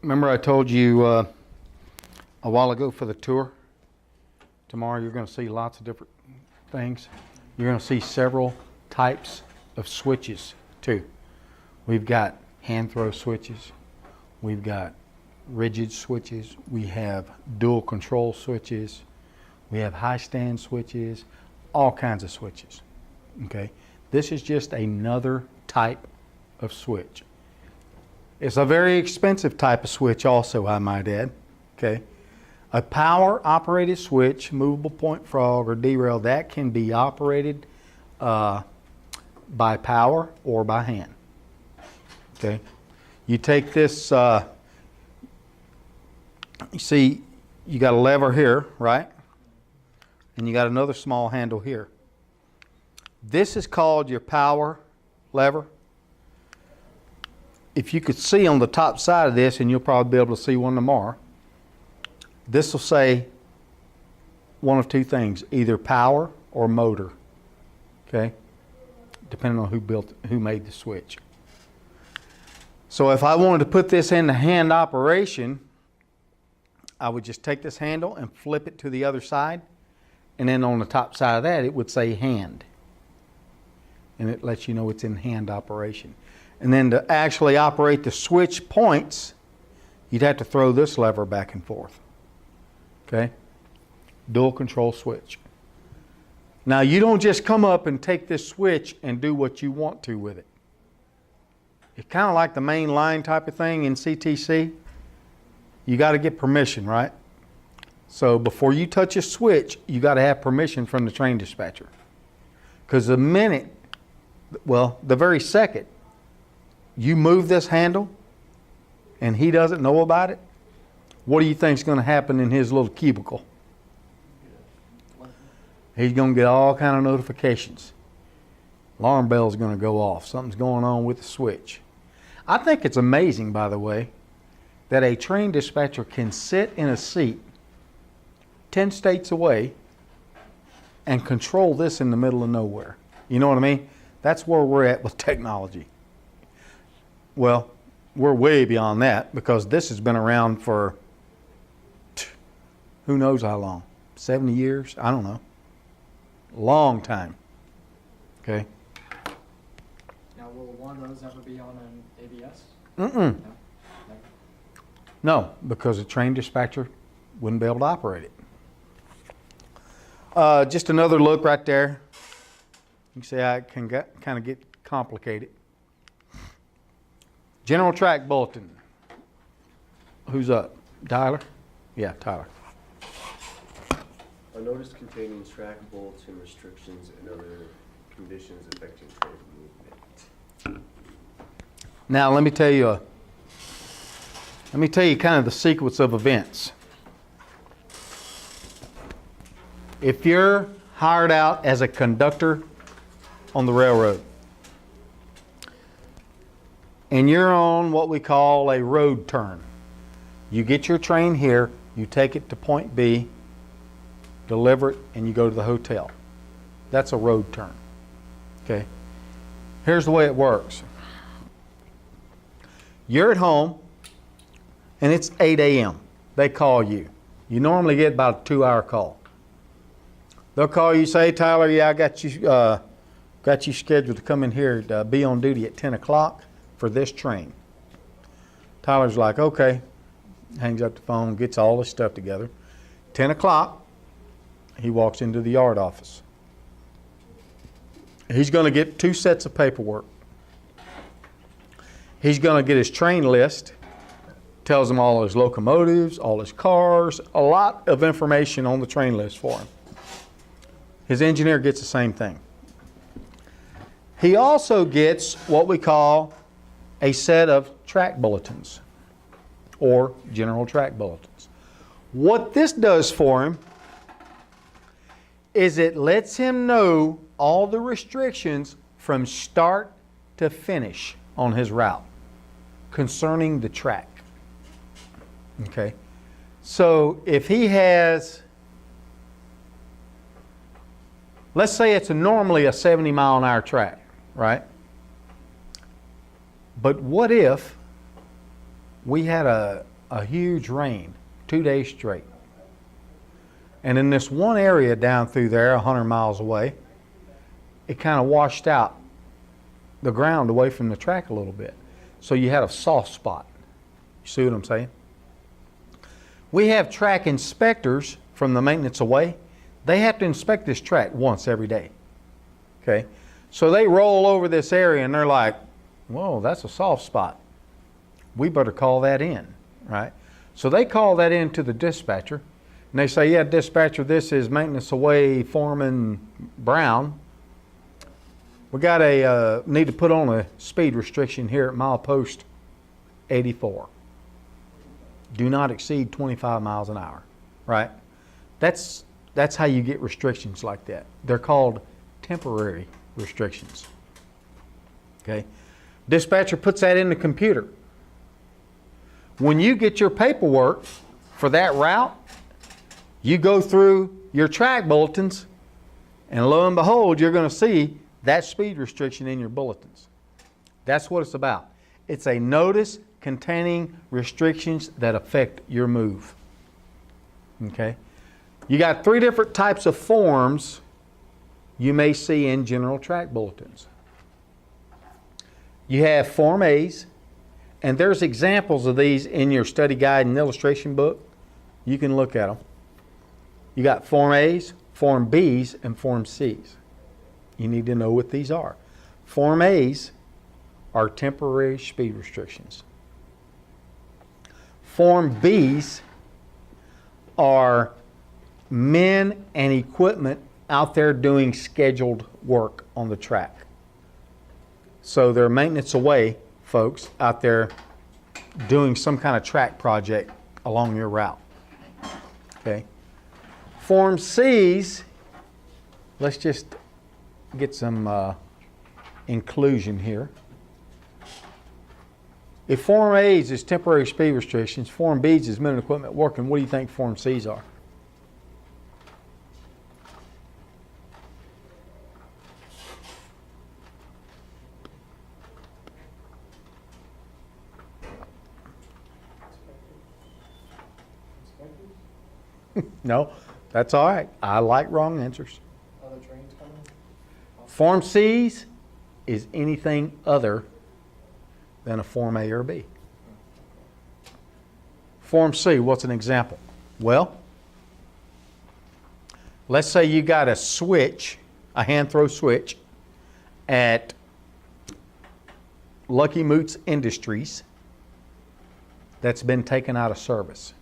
Remember I told you a while ago for the tour? Tomorrow you're going to see lots of different things. You're going to see several types of switches too. We've got hand throw switches. We've got rigid switches. We have dual control switches. We have high stand switches, all kinds of switches. Okay, this is just another type of switch. It's a very expensive type of switch also, I might add. Okay, a power operated switch, movable point frog or derail, that can be operated by power or by hand. Okay, you take this, you see you got a lever here, right? And you got another small handle here. This is called your power lever. If you could see on the top side of this, and you'll probably be able to see one tomorrow, this will say one of two things, either power or motor, okay? Depending on who made the switch. So if I wanted to put this into hand operation, I would just take this handle and flip it to the other side, and then on the top side of that it would say hand. And it lets you know it's in hand operation. And then to actually operate the switch points, you'd have to throw this lever back and forth. Okay? Dual control switch. Now you don't just come up and take this switch and do what you want to with it. It's kind of like the main line type of thing in CTC. You got to get permission, right? So before you touch a switch, you got to have permission from the train dispatcher. Because the minute, well, the very second you move this handle and he doesn't know about it, what do you think is going to happen in his little cubicle? He's going to get all kind of notifications. Alarm bell's going to go off. Something's going on with the switch. I think it's amazing, by the way, that a train dispatcher can sit in a seat 10 states away and control this in the middle of nowhere. You know what I mean? That's where we're at with technology. Well, we're way beyond that because this has been around for who knows how long. 70 years? I don't know. Long time. Okay? Now, will one of those ever be on an ABS? Mm-mm. No, because a train dispatcher wouldn't be able to operate it. Just another look right there. You can see how it can kind of get complicated. General track bulletin. Who's up? Tyler? Yeah, Tyler. A notice containing track bulletin restrictions and other conditions affecting train movement. Now let me tell you kind of the sequence of events. If you're hired out as a conductor on the railroad and you're on what we call a road turn, you get your train here, you take it to point B, deliver it, and you go to the hotel. That's a road turn. Okay. Here's the way it works. You're at home and it's 8 a.m. They call you. You normally get about a 2-hour call. They'll call you, say, Tyler, yeah, I got you scheduled to come in here to be on duty at 10 o'clock for this train. Tyler's like, okay. Hangs up the phone, gets all his stuff together. 10 o'clock, he walks into the yard office. He's going to get 2 sets of paperwork. He's going to get his train list, tells him all his locomotives, all his cars, a lot of information on the train list for him. His engineer gets the same thing. He also gets what we call a set of track bulletins or general track bulletins. What this does for him is it lets him know all the restrictions from start to finish on his route concerning the track. Okay, so if he has, let's say it's normally a 70-mile-an-hour track, right? But what if we had a huge rain, 2 days straight. And in this one area down through there, 100 miles away, it kind of washed out the ground away from the track a little bit. So you had a soft spot. You see what I'm saying? We have track inspectors from the maintenance away. They have to inspect this track once every day. Okay? So they roll over this area and they're like, whoa, that's a soft spot. We better call that in, right? So they call that in to the dispatcher and they say, yeah, dispatcher, this is maintenance away Foreman Brown. We got need to put on a speed restriction here at milepost 84. Do not exceed 25 miles an hour, right? That's how you get restrictions like that. They're called temporary restrictions. Okay? Dispatcher puts that in the computer. When you get your paperwork for that route, you go through your track bulletins, and lo and behold, you're going to see that speed restriction in your bulletins. That's what it's about. It's a notice containing restrictions that affect your move. Okay? You got 3 different types of forms you may see in general track bulletins. You have Form A's, and there's examples of these in your study guide and illustration book. You can look at them. You got Form A's, Form B's, and Form C's. You need to know what these are. Form A's are temporary speed restrictions. Form B's are men and equipment out there doing scheduled work on the track. So they're maintenance away folks out there doing some kind of track project along your route. Okay. Form C's, let's just get some inclusion here. If Form A's is temporary speed restrictions, Form B's is men and equipment working, what do you think Form C's are? No, that's all right. I like wrong answers. Other trains coming? Form C's is anything other than a Form A or B. Form C, what's an example? Well, let's say you got a switch, a hand throw switch at Lucky Moots Industries that's been taken out of service.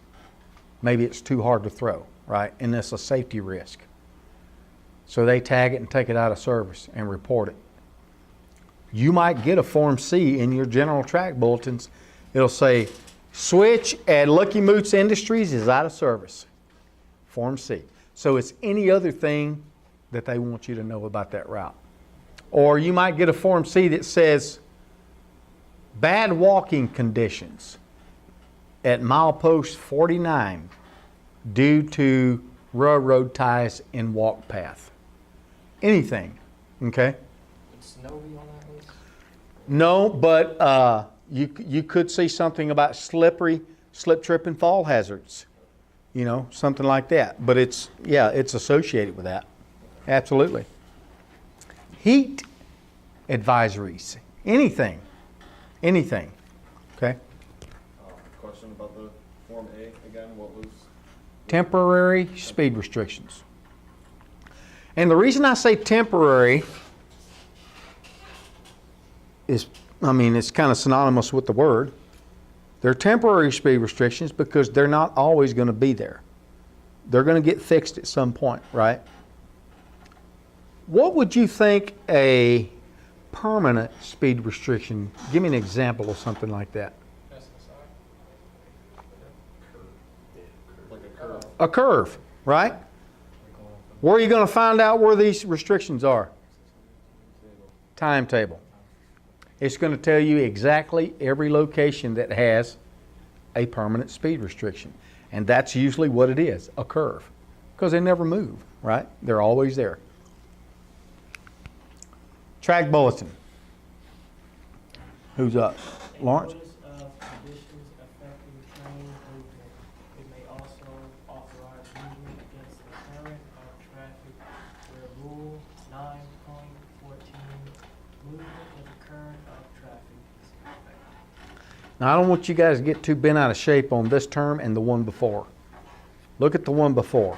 Maybe it's too hard to throw, right? And it's a safety risk. So they tag it and take it out of service and report it. You might get a Form C in your general track bulletins. It'll say, switch at Lucky Moots Industries is out of service. Form C. So it's any other thing that they want you to know about that route. Or you might get a Form C that says, bad walking conditions at milepost 49 due to railroad ties in walk path. Anything, okay? Would snow be on that list? No, but you could see something about slippery, slip, trip, and fall hazards. You know, something like that. But it's associated with that. Absolutely. Heat advisories. Anything. Okay? Question about the Form A again, what was? Temporary speed restrictions. And the reason I say temporary is, it's kind of synonymous with the word. They're temporary speed restrictions because they're not always going to be there. They're going to get fixed at some point, right? What would you think a permanent speed restriction, give me an example of something like that. Like a curve. A curve, right? Where are you going to find out where these restrictions are? Timetable. It's going to tell you exactly every location that has a permanent speed restriction. And that's usually what it is, a curve. Because they never move, right? They're always there. Track bulletin. Who's up? Lawrence? Notice of conditions 14, movement of current of traffic is affected. Now, I don't want you guys to get too bent out of shape on this term and the one before. Look at the one before.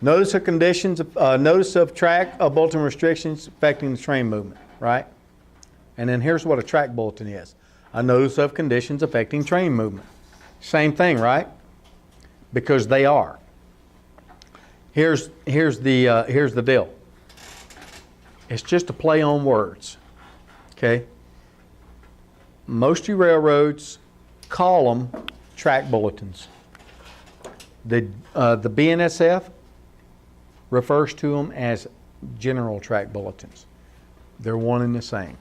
Notice of conditions, notice of track bulletin restrictions affecting the train movement, right? And then here's what a track bulletin is. A notice of conditions affecting train movement. Same thing, right? Because they are. Here's the deal. It's just a play on words, okay? Most of you railroads call them track bulletins. The BNSF refers to them as general track bulletins. They're one and the same.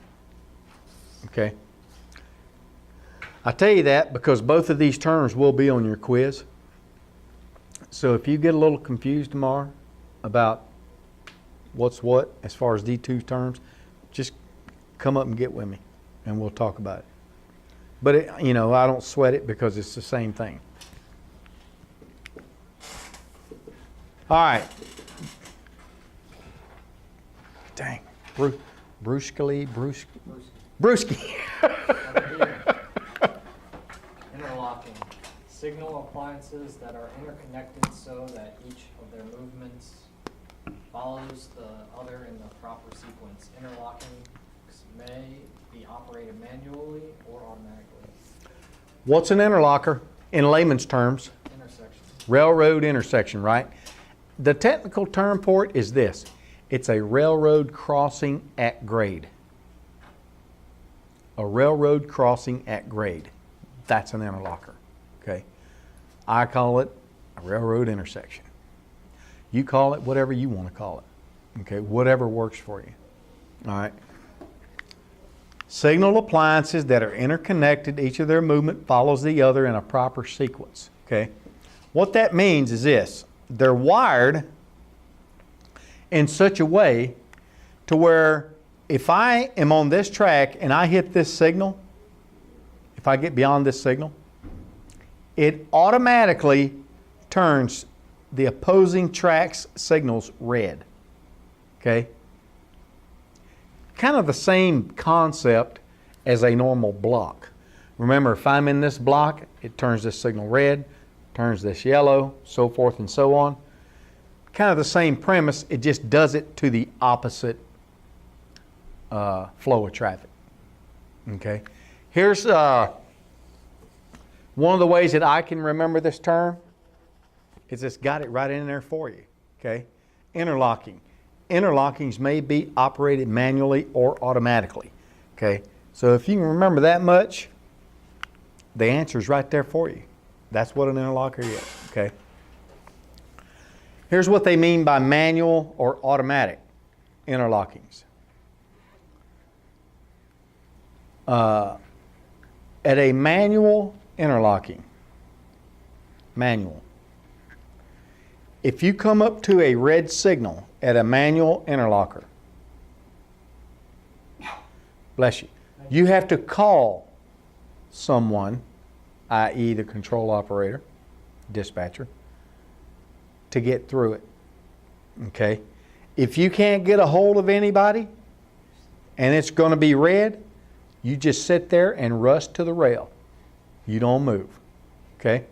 Okay? I tell you that because both of these terms will be on your quiz. So if you get a little confused tomorrow about what's what as far as these two terms, just come up and get with me and we'll talk about it. But I don't sweat it because it's the same thing. All right. Dang. Brusky. Interlocking. Signal appliances that are interconnected so that each of their movements follows the other in the proper sequence. Interlocking may be operated manually or automatically. What's an interlocker in layman's terms? Intersection. Railroad intersection, right? The technical term for it is this. It's a railroad crossing at grade. A railroad crossing at grade. That's an interlocker, okay? I call it a railroad intersection. You call it whatever you want to call it, okay? Whatever works for you, all right? Signal appliances that are interconnected, each of their movement follows the other in a proper sequence, okay? What that means is this. They're wired in such a way to where if I am on this track and I hit this signal, if I get beyond this signal, it automatically turns the opposing track's signals red. Okay? Kind of the same concept as a normal block. Remember, if I'm in this block, it turns this signal red, turns this yellow, so forth and so on. Kind of the same premise, it just does it to the opposite flow of traffic. Okay? Here's one of the ways that I can remember this term is it's got it right in there for you. Okay? Interlocking. Interlockings may be operated manually or automatically. Okay? So if you can remember that much, the answer is right there for you. That's what an interlocker is. Okay? Here's what they mean by manual or automatic interlockings. At a manual interlocking, if you come up to a red signal at a manual interlocker, bless you, you have to call someone, i.e. the control operator, dispatcher, to get through it. Okay? If you can't get a hold of anybody and it's going to be red, you just sit there and rust to the rail. You don't move. Okay?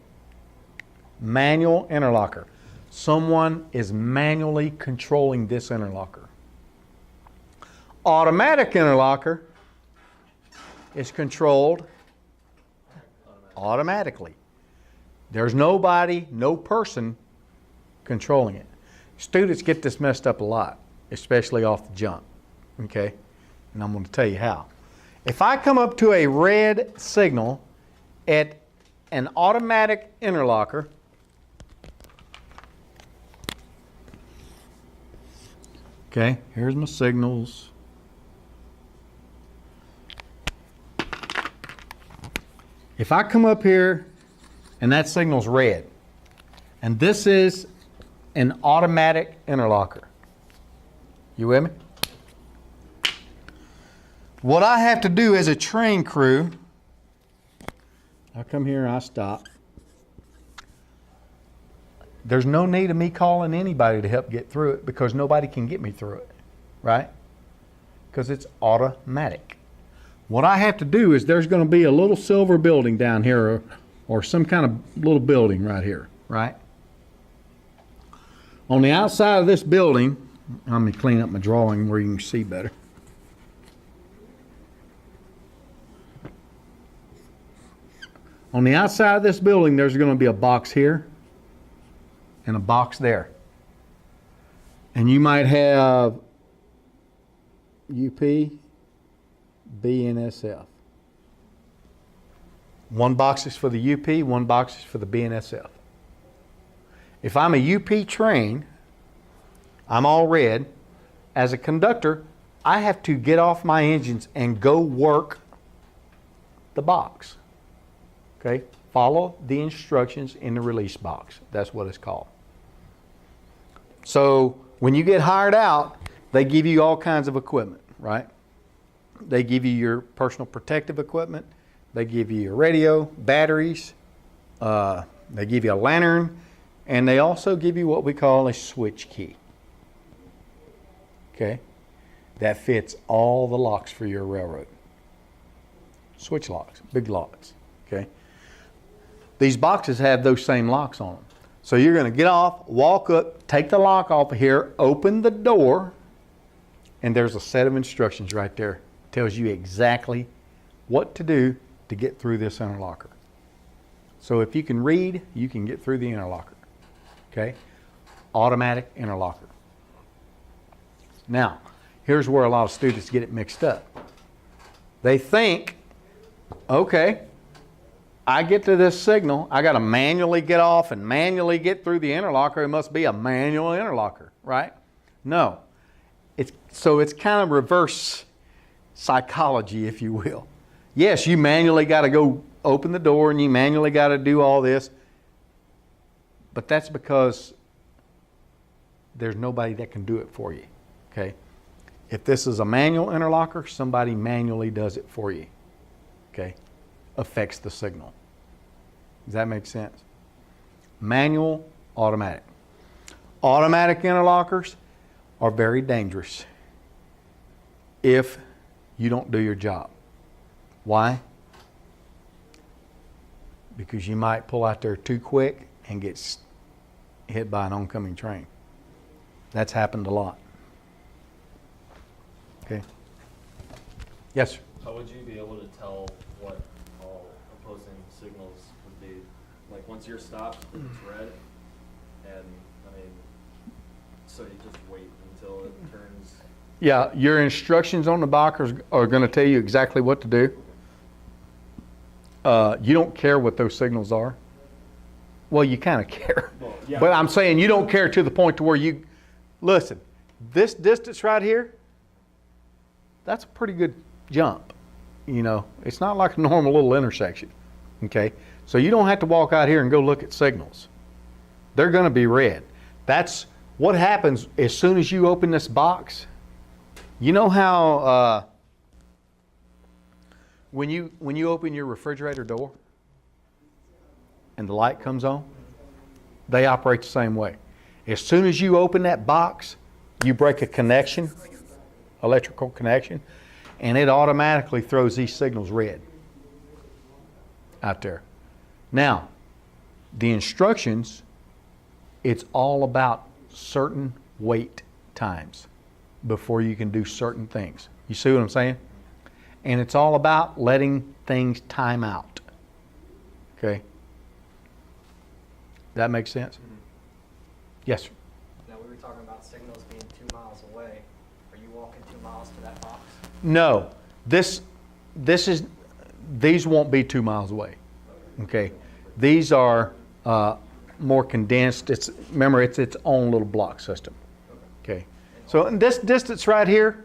Manual interlocker. Someone is manually controlling this interlocker. Automatic interlocker is controlled automatically. There's nobody, no person controlling it. Students get this messed up a lot, especially off the jump. Okay? And I'm going to tell you how. If I come up to a red signal at an automatic interlocker, okay, here's my signals. If I come up here and that signal's red, and this is an automatic interlocker, you with me? What I have to do as a train crew, I come here and I stop. There's no need of me calling anybody to help get through it because nobody can get me through it. right? Because it's automatic. What I have to do is there's going to be a little silver building down here or some kind of little building right here, right? On the outside of this building, let me clean up my drawing where you can see better. On the outside of this building, there's going to be a box here and a box there. And you might have UP, B, and SF. One box is for the UP, one box is for the B and SF. If I'm a UP train, I'm all red. As a conductor, I have to get off my engines and go work the box. Okay? Follow the instructions in the release box. That's what it's called. So when you get hired out, they give you all kinds of equipment, right? They give you your personal protective equipment. They give you your radio, batteries. They give you a lantern. And they also give you what we call a switch key. Okay? That fits all the locks for your railroad. Switch locks, big locks. Okay? These boxes have those same locks on them. So you're going to get off, walk up, take the lock off of here, open the door, and there's a set of instructions right there. Tells you exactly what to do to get through this interlocker. So if you can read, you can get through the interlocker. Okay? Automatic interlocker. Now, here's where a lot of students get it mixed up. They think, okay, I get to this signal, I got to manually get off and manually get through the interlocker. It must be a manual interlocker, right? No. It's kind of reverse psychology, if you will. Yes, you manually got to go open the door and you manually got to do all this. But that's because there's nobody that can do it for you, okay? If this is a manual interlocker, somebody manually does it for you, okay? Affects the signal. Does that make sense? Manual, automatic. Automatic interlockers are very dangerous if you don't do your job. Why? Because you might pull out there too quick and get hit by an oncoming train. That's happened a lot. Okay. Yes, sir. How would you be able to tell what all opposing signals would be? Like once you're stopped, it's red, and I mean, so you just wait until it turns. Yeah, your instructions on the box are going to tell you exactly what to do. You don't care what those signals are. Well, you kind of care. Well, yeah. But I'm saying you don't care to the point to where you, listen, this distance right here, that's a pretty good jump. You know, it's not like a normal little intersection. Okay? So you don't have to walk out here and go look at signals. They're going to be red. That's what happens as soon as you open this box. You know how when you open your refrigerator door and the light comes on, they operate the same way. As soon as you open that box, you break a connection, electrical connection, and it automatically throws these signals red out there. Now, the instructions, it's all about certain wait times before you can do certain things. You see what I'm saying? And it's all about letting things time out. Okay? That makes sense? Mm-hmm. Yes, sir. Now, we were talking about signals being 2 miles away. Are you walking 2 miles to that box? No. These won't be 2 miles away. Okay? These are more condensed. Remember, it's its own little block system. Okay? So in this distance right here,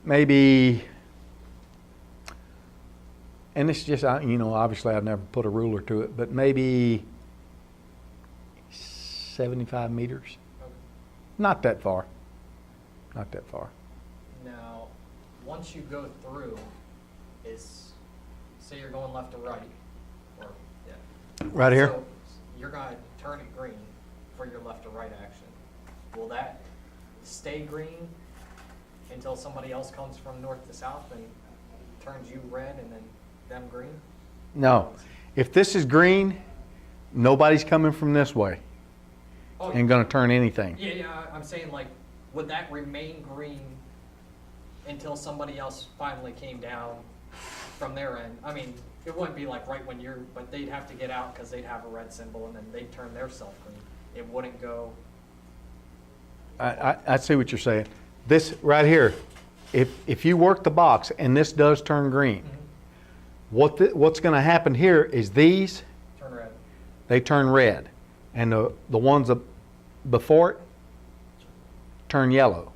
maybe, and it's just, obviously I've never put a ruler to it, but maybe 75 meters. Okay. Not that far. Not that far. Now, once you go through, say you're going left to right, or, yeah. Right here? So you're going to turn it green for your left to right action. Will that stay green until somebody else comes from north to south and turns you red and then them green? No. If this is green, nobody's coming from this way Oh, and going to turn anything. yeah, I'm saying like, would that remain green until somebody else finally came down from their end? I mean, it wouldn't be like right when you're, but they'd have to get out because they'd have a red symbol and then they'd turn their self green. It wouldn't go, I see what you're saying. This right here, if you work the box and this does turn green, what's going to happen here is these, turn red. they turn red. And the ones before it turn yellow.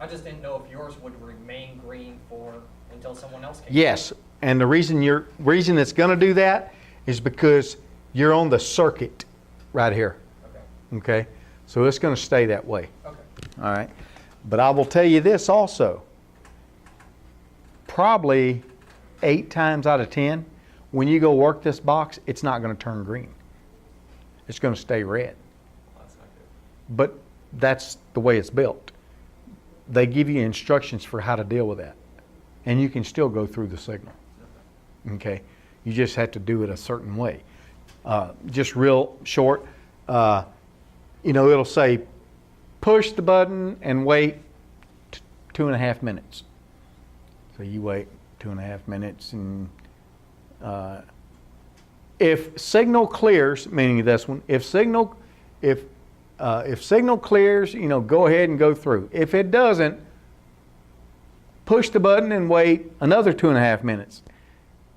I just didn't know if yours would remain green until someone else came. Yes, and the reason it's going to do that is because you're on the circuit right here. Okay, Okay, so it's going to stay that way. okay. All right, but I will tell you this also. Probably 8 times out of 10, when you go work this box, it's not going to turn green. It's going to stay red. Well, that's not good. But that's the way it's built. They give you instructions for how to deal with that, and you can still go through the signal. Okay, you just have to do it a certain way. Just real short, it'll say push the button and wait 2.5 minutes. So you wait 2.5 minutes, and if signal clears, meaning this one, if signal clears, go ahead and go through. If it doesn't, push the button and wait another 2.5 minutes.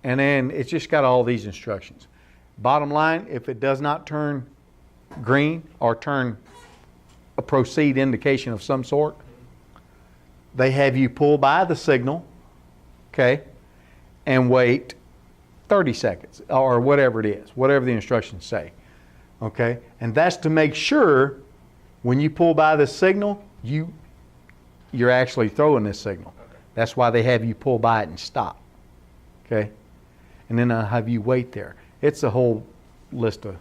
And then it's just got all these instructions. Bottom line, if it does not turn green or turn a proceed indication of some sort, they have you pull by the signal, okay, and wait 30 seconds or whatever it is, whatever the instructions say, okay? And that's to make sure when you pull by the signal, you're actually throwing this signal. Okay. That's why they have you pull by it and stop, okay? And then I'll have you wait there. It's a whole list of...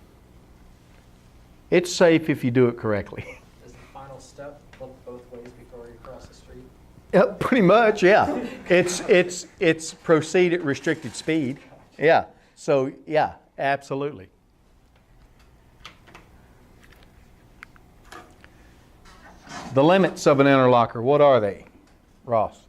It's safe if you do it correctly. Is the final step look both ways before you cross the street? Pretty much, yeah. It's proceed at restricted speed. Yeah. So, yeah, absolutely. The limits of an interlocker, what are they, Ross?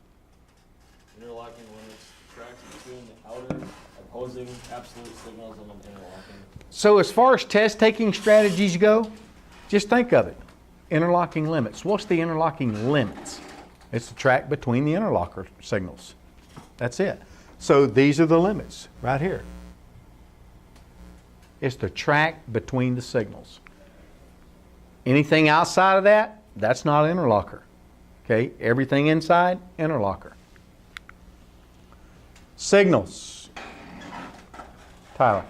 Interlocking limits tracks between the outer opposing absolute signals of an interlocking. So as far as test-taking strategies go, just think of it. Interlocking limits. What's the interlocking limits? It's the track between the interlocker signals. That's it. So these are the limits right here. It's the track between the signals. Anything outside of that, that's not an interlocker. Okay, everything inside, interlocker. Signals. Tyler.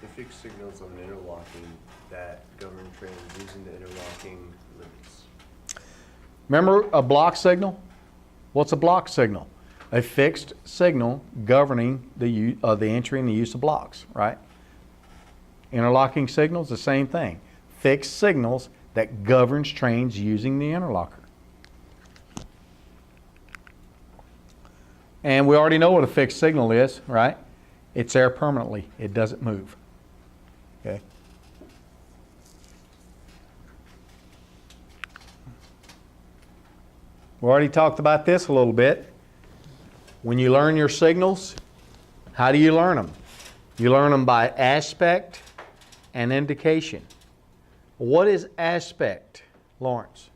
The fixed signals of an interlocking that govern trains using the interlocking limits. Remember a block signal? What's a block signal? A fixed signal governing the entry and the use of blocks, right? Interlocking signals, the same thing. Fixed signals that governs trains using the interlocker. And we already know what a fixed signal is, right? It's there permanently. It doesn't move. Okay. We already talked about this a little bit. When you learn your signals, how do you learn them? You learn them by aspect and indication. What is aspect, Lawrence?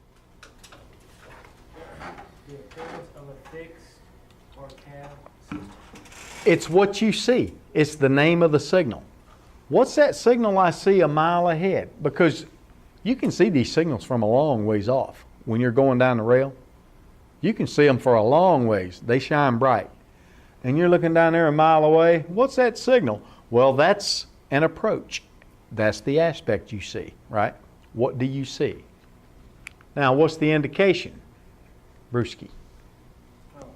The appearance of a fixed or cab system. It's what you see. It's the name of the signal. What's that signal I see a mile ahead? Because you can see these signals from a long ways off when you're going down the rail. You can see them for a long ways. They shine bright. And you're looking down there a mile away. What's that signal? Well, that's an approach. That's the aspect you see, right? What do you see? Now, what's the indication? Brewski. Well,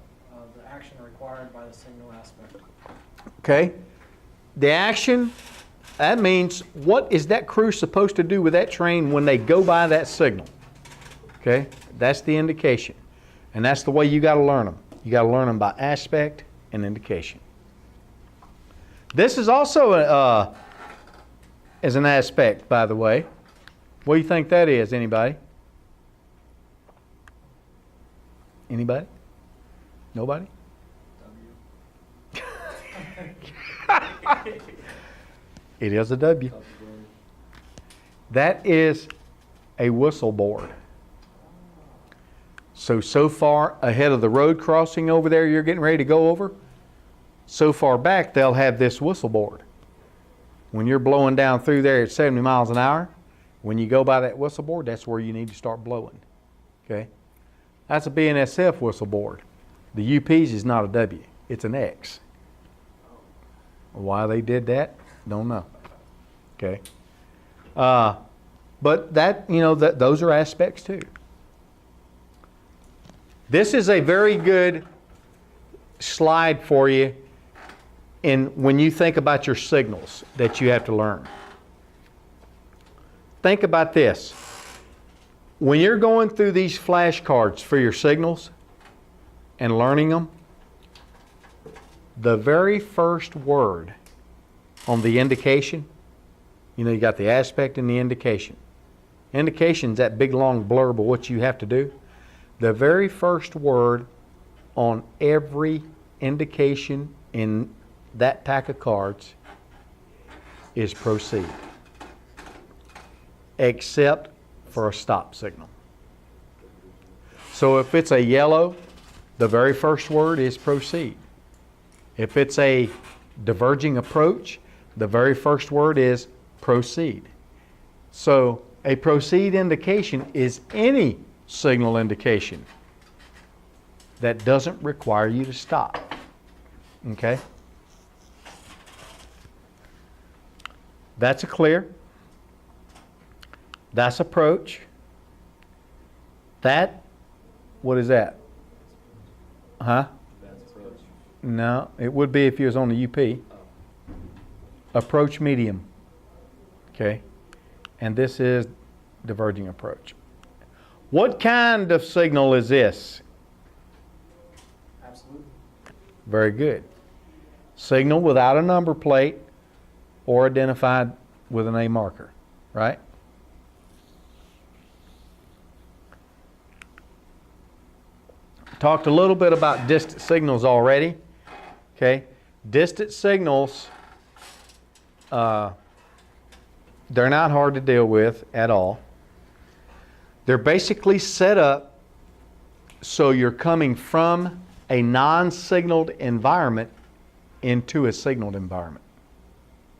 the action required by the signal aspect. Okay? The action That means what is that crew supposed to do with that train when they go by that signal? Okay, that's the indication. And that's the way you got to learn them. You got to learn them by aspect and indication. This is also as an aspect, by the way. What do you think that is, anybody? Anybody? Nobody? It is a W. That is a whistle board. So far ahead of the road crossing over there you're getting ready to go over, so far back they'll have this whistle board. When you're blowing down through there at 70 miles an hour, when you go by that whistle board, that's where you need to start blowing. Okay? That's a BNSF whistle board. The UP's is not a W, it's an X. Why they did that, don't know. Okay? But that, those are aspects too. This is a very good slide for you when you think about your signals that you have to learn. Think about this. When you're going through these flashcards for your signals and learning them, the very first word on the indication, you got the aspect and the indication. Indication's that big long blurb of what you have to do. The very first word on every indication in that pack of cards is proceed, except for a stop signal. So if it's a yellow, the very first word is proceed. If it's a diverging approach, the very first word is proceed. So a proceed indication is any signal indication that doesn't require you to stop. Okay? That's a clear. That's approach. That, what is that? Huh? No, it would be if you was on the UP. Approach medium. Okay? And this is diverging approach. What kind of signal is this? Absolutely. Very good. Signal without a number plate or identified with an A marker, right? Talked a little bit about distant signals already. Okay? Distant signals, they're not hard to deal with at all. They're basically set up so you're coming from a non-signaled environment into a signaled environment.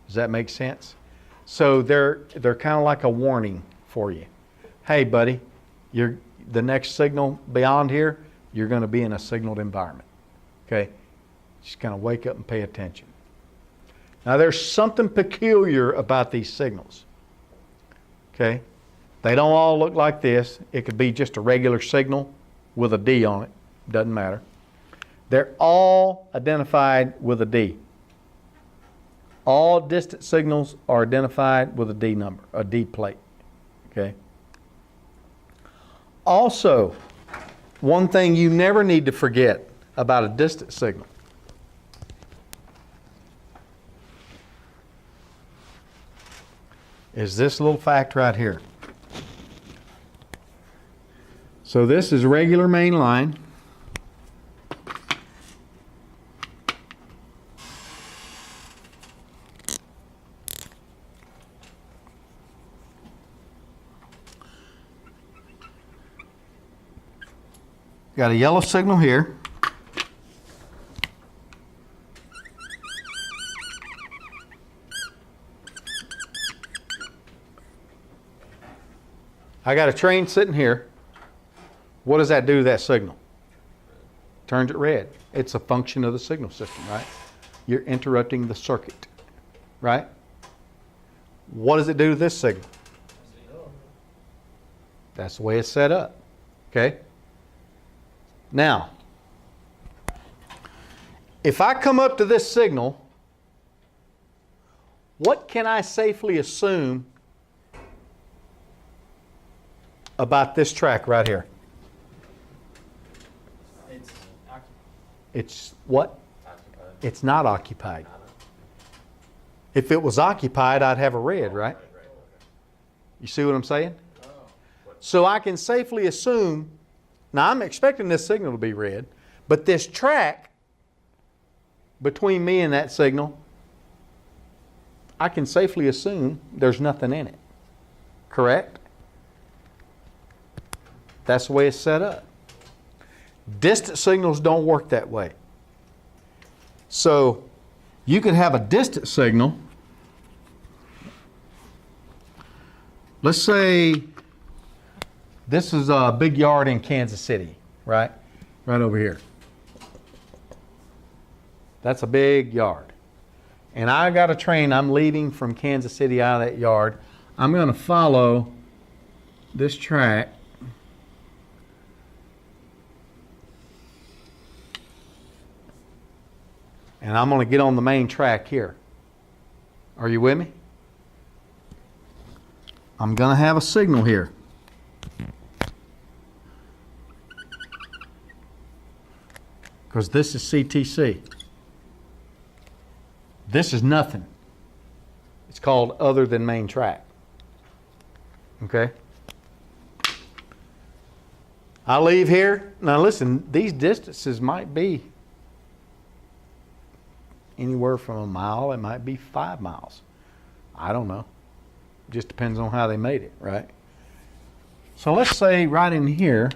Does that make sense? So they're kind of like a warning for you. Hey, buddy, the next signal beyond here, you're going to be in a signaled environment. Okay? Just kind of wake up and pay attention. Now there's something peculiar about these signals. Okay? They don't all look like this. It could be just a regular signal with a D on it. Doesn't matter. They're all identified with a D. All distant signals are identified with a D number, a D plate. Okay? Also, one thing you never need to forget about a distant signal is this little fact right here. So this is regular main line. Got a yellow signal here. I got a train sitting here. What does that do to that signal? Turns it red. It's a function of the signal system, right? You're interrupting the circuit, right? What does it do to this signal? That's the way it's set up, okay? Now, if I come up to this signal, What can I safely assume about this track right here? It's occupied. It's what? It's not occupied. If it was occupied, I'd have a red, right? You see what I'm saying? So I can safely assume, now I'm expecting this signal to be red, but this track between me and that signal, I can safely assume there's nothing in it. Correct? That's the way it's set up. Distant signals don't work that way. So you could have a distant signal. Let's say this is a big yard in Kansas City, right? Right over here. That's a big yard. And I got a train, I'm leaving from Kansas City out of that yard. I'm going to follow this track. And I'm going to get on the main track here. Are you with me? I'm going to have a signal here. Because this is CTC. This is nothing. It's called other than main track. Okay? I leave here. Now listen, these distances might be anywhere from a mile. It might be 5 miles. I don't know. Just depends on how they made it, right? So let's say right in here,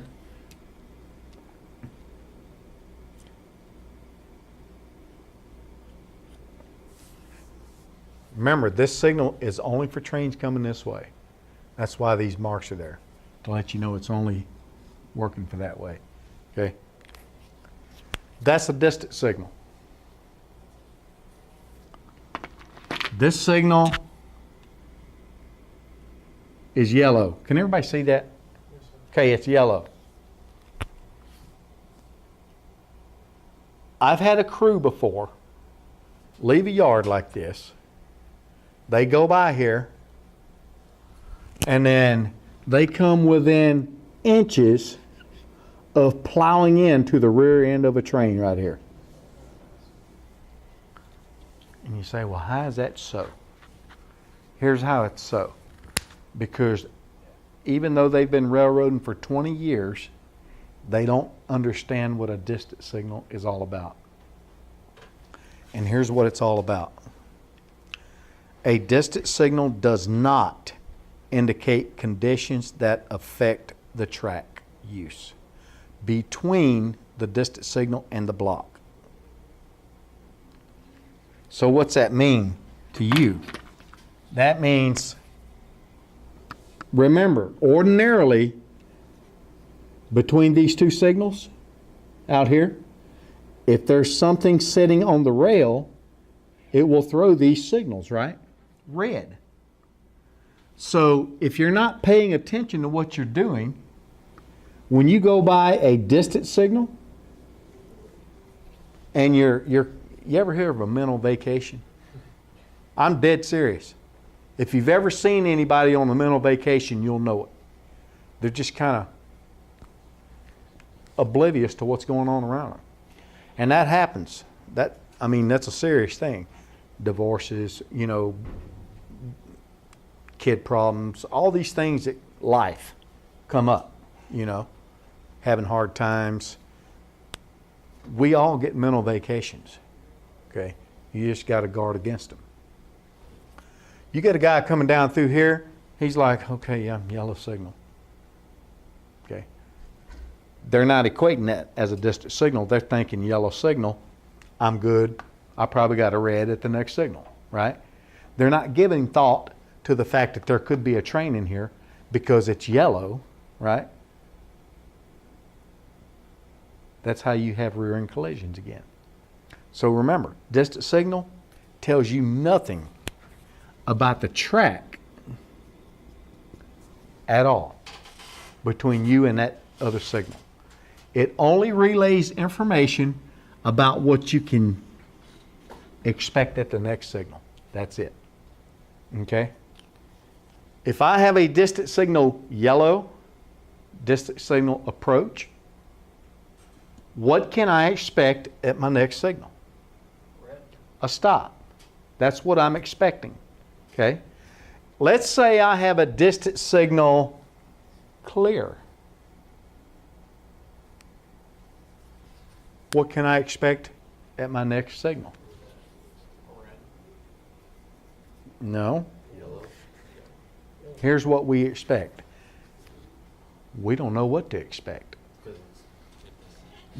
remember, this signal is only for trains coming this way. That's why these marks are there, to let you know it's only working for that way. Okay? That's a distant signal. This signal is yellow. Can everybody see that? Okay, it's yellow. I've had a crew before leave a yard like this. They go by here, and then they come within inches of plowing into the rear end of a train right here. And you say, well, how is that so? Here's how it's so. Because even though they've been railroading for 20 years, they don't understand what a distant signal is all about. And here's what it's all about. A distant signal does not indicate conditions that affect the track use between the distant signal and the block. So what's that mean to you? That means, remember, ordinarily, between these two signals out here, if there's something sitting on the rail, it will throw these signals, right? Red. So if you're not paying attention to what you're doing, when you go by a distant signal, and you ever hear of a mental vacation? I'm dead serious. If you've ever seen anybody on a mental vacation, you'll know it. They're just kind of oblivious to what's going on around them. And that happens. That's a serious thing. Divorces, kid problems, all these things that life come up, having hard times. We all get mental vacations. Okay, you just got to guard against them. You get a guy coming down through here, he's like, okay, yeah, yellow signal. Okay. They're not equating that as a distant signal. They're thinking yellow signal, I'm good. I probably got a red at the next signal, right? They're not giving thought to the fact that there could be a train in here because it's yellow, right? That's how you have rear end collisions again. So remember, distant signal tells you nothing about the track at all between you and that other signal. It only relays information about what you can expect at the next signal. That's it. Okay? If I have a distant signal yellow, distant signal approach, what can I expect at my next signal? Red. A stop. That's what I'm expecting. Okay? Let's say I have a distant signal clear. What can I expect at my next signal? Red. No. Yellow. Here's what we expect. We don't know what to expect,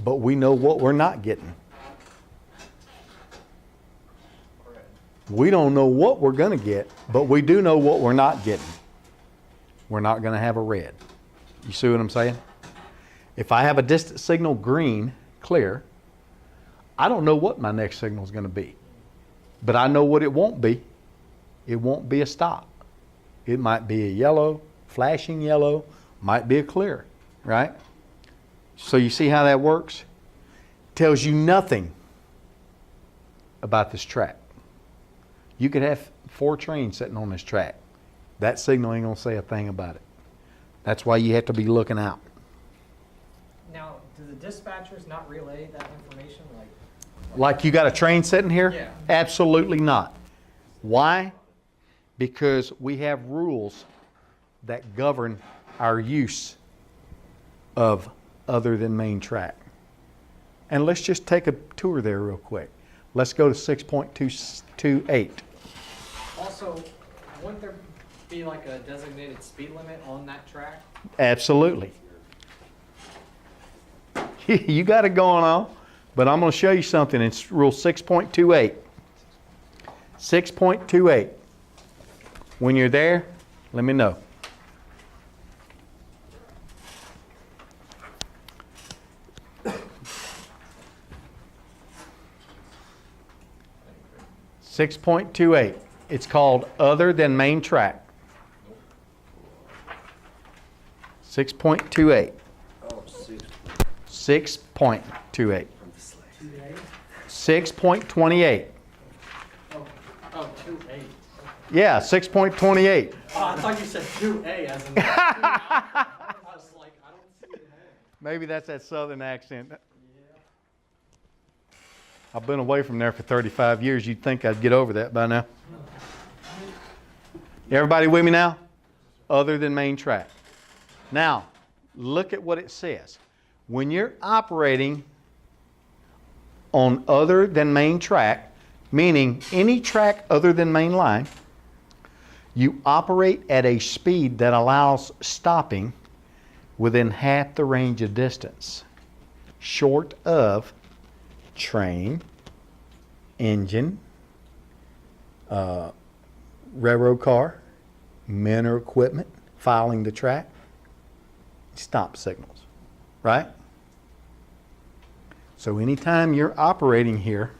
but we know what we're not getting. Red. We don't know what we're going to get, but we do know what we're not getting. We're not going to have a red. You see what I'm saying? If I have a distant signal green, clear, I don't know what my next signal is going to be, but I know what it won't be. It won't be a stop. It might be a yellow, flashing yellow, might be a clear, right? So you see how that works? Tells you nothing about this track. You could have 4 trains sitting on this track. That signal ain't gonna say a thing about it. That's why you have to be looking out. Now, do the dispatchers not relay that information? Like you got a train sitting here? Yeah. Absolutely not. Why? Because we have rules that govern our use of other than main track. And let's just take a tour there real quick. Let's go to 6.228. Also, wouldn't there be like a designated speed limit on that track? Absolutely. You got it going on, but I'm going to show you something in rule 6.28. 6.28. When you're there, let me know. Six 6.28. It's called other than main track. 6.28. Oh, shoot. 6.28. I'm dyslexic. 6.28. Oh, 2A. Yeah, 6.28. Oh, I thought you said 2A as in. I was like, I don't see it. Maybe that's that southern accent. I've been away from there for 35 years. You'd think I'd get over that by now. Everybody with me now? Other than main track. Now, look at what it says. When you're operating on other than main track, meaning any track other than main line, you operate at a speed that allows stopping within half the range of distance, short of train, engine, railroad car, men or equipment filing the track, stop signals, right? So anytime you're operating here,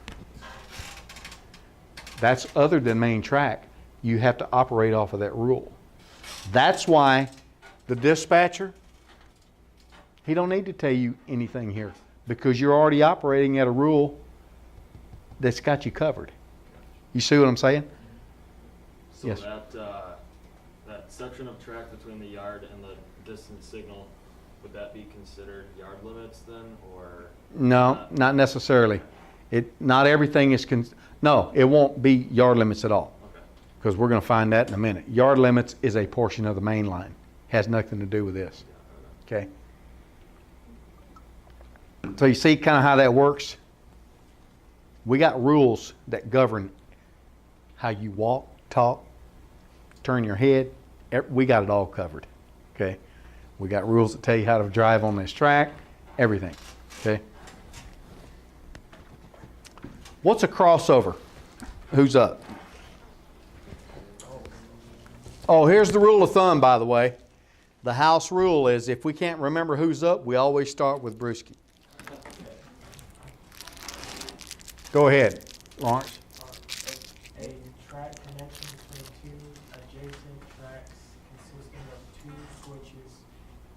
that's other than main track, you have to operate off of that rule. That's why the dispatcher, he don't need to tell you anything here because you're already operating at a rule that's got you covered. You see what I'm saying? So Yes. that section of track between the yard and the distance signal, would that be considered yard limits then, or? No, not necessarily. Not everything is, no, it won't be yard limits at all. Okay. Because we're going to find that in a minute. Yard limits is a portion of the main line. Has nothing to do with this. Okay? So you see kind of how that works? We got rules that govern how you walk, talk, turn your head. We got it all covered. Okay? We got rules that tell you how to drive on this track, everything. Okay? What's a crossover? Who's up? Oh, here's the rule of thumb, by the way. The house rule is if we can't remember who's up, we always start with Brewski. Go ahead, Lawrence. A track connection between two adjacent tracks consisting of two switches,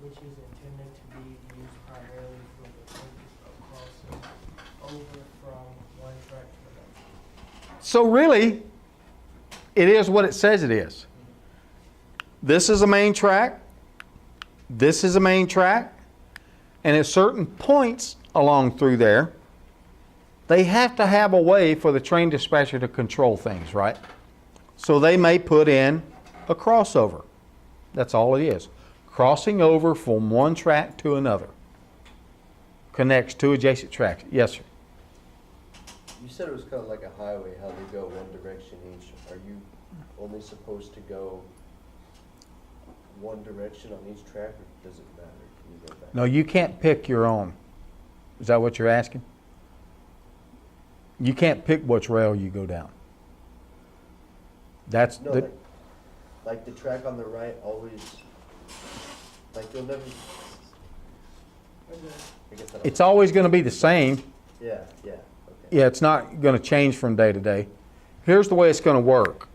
which is intended to be used primarily for the purpose of crossing over from one track to another. So really, it is what it says it is. This is a main track. This is a main track. And at certain points along through there, they have to have a way for the train dispatcher to control things, right? So they may put in a crossover. That's all it is. Crossing over from one track to another. Connects two adjacent tracks. Yes, sir. You said it was kind of like a highway, how they go one direction each. Are you only supposed to go one direction on each track, or does it matter? Can you go back? No, you can't pick your own. Is that what you're asking? You can't pick which rail you go down. That's No, the, like the track on the right always, like you'll never. I guess I don't- it's always going to be the same. Yeah, okay. Yeah, it's not going to change from day to day. Here's the way it's going to work.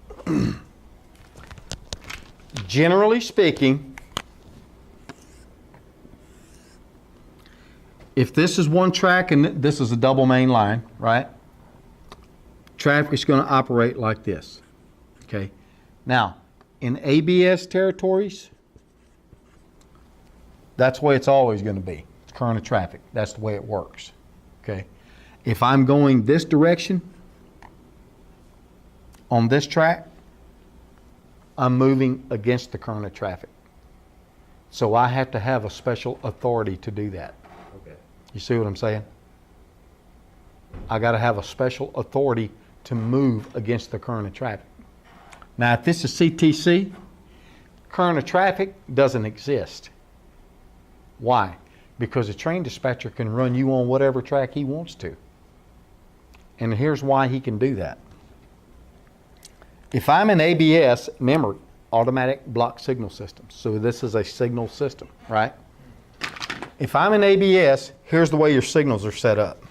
Generally speaking, if this is one track and this is a double main line, right? Traffic is going to operate like this. Okay. Now, in ABS territories, that's the way it's always going to be. It's current of traffic. That's the way it works. Okay. If I'm going this direction on this track, I'm moving against the current of traffic. So I have to have a special authority to do that. Okay. You see what I'm saying? I got to have a special authority to move against the current of traffic. Now, if this is CTC, current of traffic doesn't exist. Why? Because a train dispatcher can run you on whatever track he wants to. And here's why he can do that. If I'm in ABS, remember, automatic block signal system. So this is a signal system, right? If I'm in ABS, here's the way your signals are set up.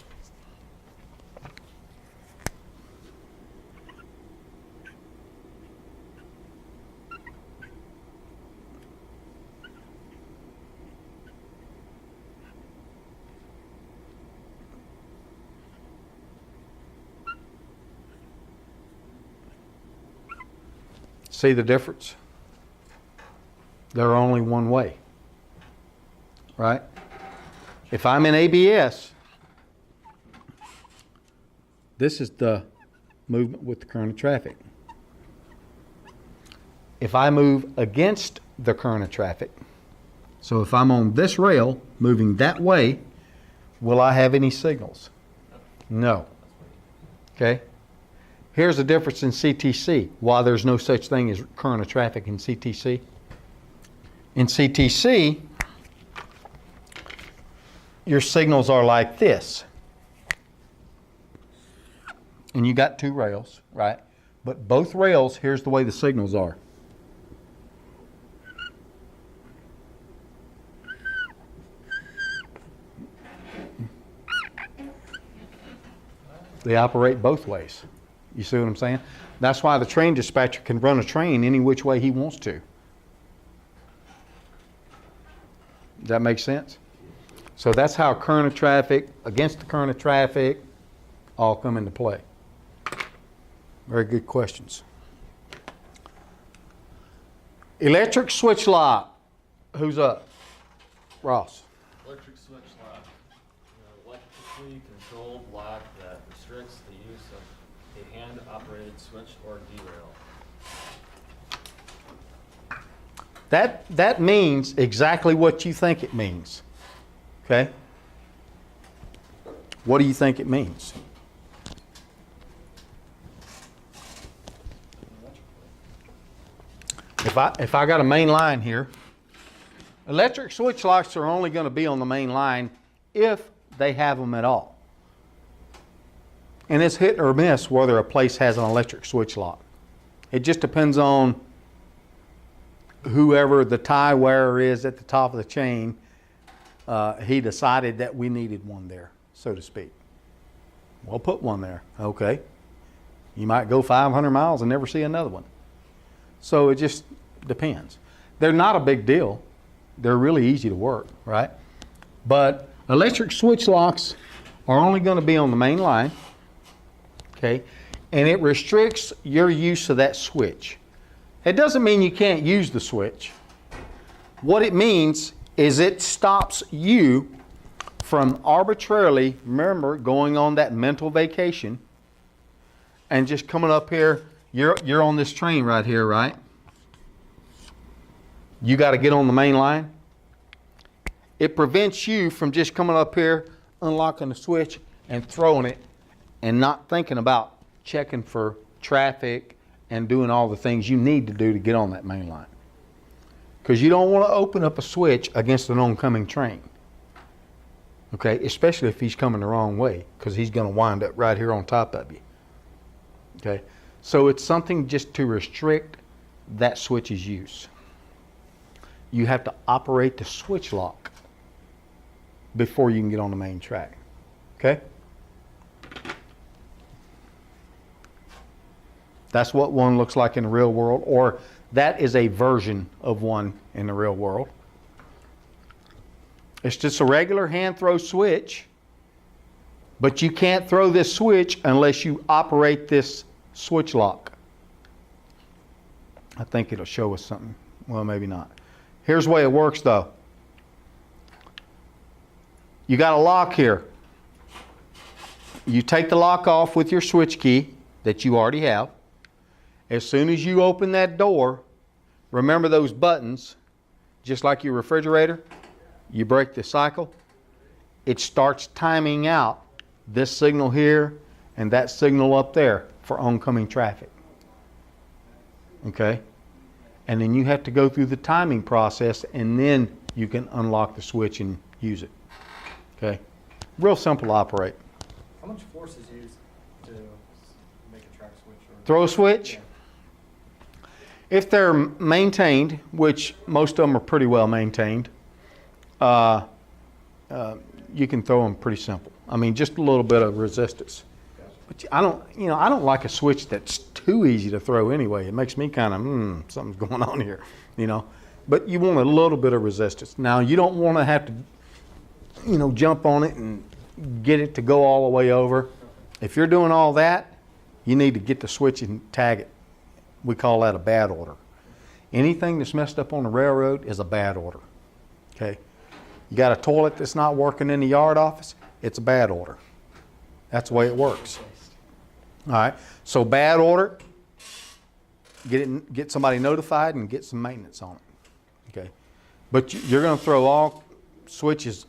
See the difference? They're only one way, right? If I'm in ABS, this is the movement with the current of traffic. If I move against the current of traffic, so if I'm on this rail moving that way, will I have any signals? No. Okay? Here's the difference in CTC, why there's no such thing as current of traffic in CTC. In CTC, your signals are like this. And you got two rails, right? But both rails, here's the way the signals are. They operate both ways. You see what I'm saying? That's why the train dispatcher can run a train any which way he wants to. Does that make sense? So that's how current of traffic, against the current of traffic, all come into play. Very good questions. Electric switch lock. Who's up? Ross. Electric switch lock. Electrically controlled lock that restricts the use of a hand-operated switch or derail. That means exactly what you think it means. Okay? What do you think it means? If I got a main line here, electric switch locks are only going to be on the main line if they have them at all. And it's hit or miss whether a place has an electric switch lock. It just depends on whoever the tie wearer is at the top of the chain. He decided that we needed one there, so to speak. We'll put one there. Okay. You might go 500 miles and never see another one. So it just depends. They're not a big deal. They're really easy to work, right? But electric switch locks are only going to be on the main line. Okay. and it restricts your use of that switch. It doesn't mean you can't use the switch. What it means is it stops you from arbitrarily, remember, going on that mental vacation and just coming up here. You're on this train right here, right? You got to get on the main line. It prevents you from just coming up here, unlocking the switch and throwing it and not thinking about checking for traffic and doing all the things you need to do to get on that main line. Because you don't want to open up a switch against an oncoming train. Okay, especially if he's coming the wrong way, because he's going to wind up right here on top of you. Okay, so it's something just to restrict that switch's use. You have to operate the switch lock before you can get on the main track. Okay? That's what one looks like in the real world, or that is a version of one in the real world. It's just a regular hand throw switch, but you can't throw this switch unless you operate this switch lock. I think it'll show us something. Well, maybe not. Here's the way it works though. You got a lock here. You take the lock off with your switch key that you already have. As soon as you open that door, remember those buttons, just like your refrigerator, you break the cycle, it starts timing out this signal here and that signal up there for oncoming traffic. Okay? And then you have to go through the timing process, and then you can unlock the switch and use it. Okay? Real simple to operate. How much force is used to make a track switch? Or Throw a switch? Yeah. If they're maintained, which most of them are pretty well maintained, you can throw them pretty simple. I mean, just a little bit of resistance. But I don't like a switch that's too easy to throw anyway. It makes me kind of, something's going on here, But you want a little bit of resistance. Now, you don't want to have to, jump on it and get it to go all the way over. If you're doing all that, you need to get the switch and tag it. We call that a bad order. Anything that's messed up on the railroad is a bad order. Okay? You got a toilet that's not working in the yard office, it's a bad order. That's the way it works. All right? So bad order, get somebody notified and get some maintenance on it. Okay? But you're going to throw all switches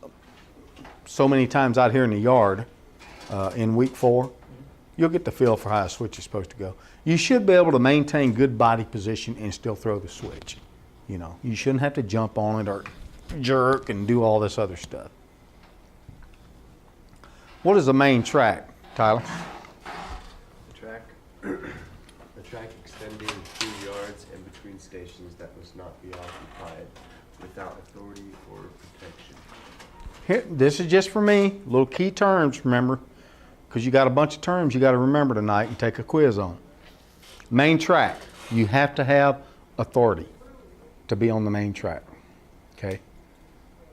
so many times out here in the yard in week 4, you'll get the feel for how a switch is supposed to go. You should be able to maintain good body position and still throw the switch. You shouldn't have to jump on it or jerk and do all this other stuff. What is the main track, Tyler? The track extending through yards and between stations that must not be occupied without authority or protection. Here, this is just for me. Little key terms, remember, because you got a bunch of terms you got to remember tonight and take a quiz on. Main track, you have to have authority to be on the main track. Okay?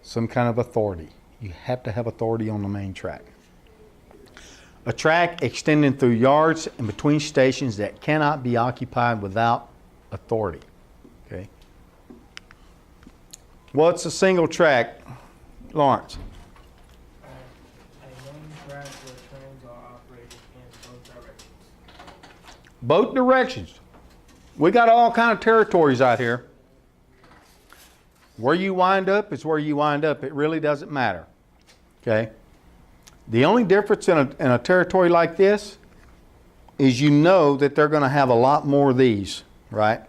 Some kind of authority. You have to have authority on the main track. A track extending through yards and between stations that cannot be occupied without authority. Okay? What's a single track, Lawrence? A main track where trains are operated in both directions. Both directions. We got all kind of territories out here. Where you wind up is where you wind up. It really doesn't matter. Okay? The only difference in a territory like this is that they're going to have a lot more of these, right?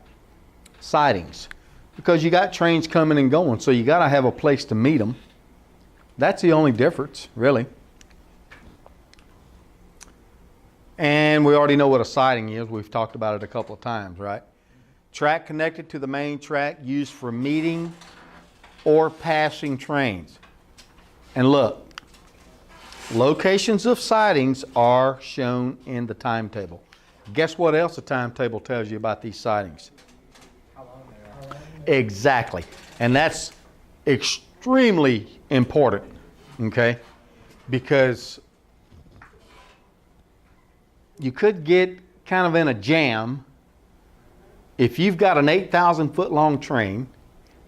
Sidings. Because you got trains coming and going, so you got to have a place to meet them. That's the only difference, really. And we already know what a siding is. We've talked about it a couple of times, right? Track connected to the main track used for meeting or passing trains. And look, locations of sidings are shown in the timetable. Guess what else the timetable tells you about these sidings? How long they are. Exactly. And that's extremely important, okay? Because you could get kind of in a jam, if you've got an 8,000 foot long train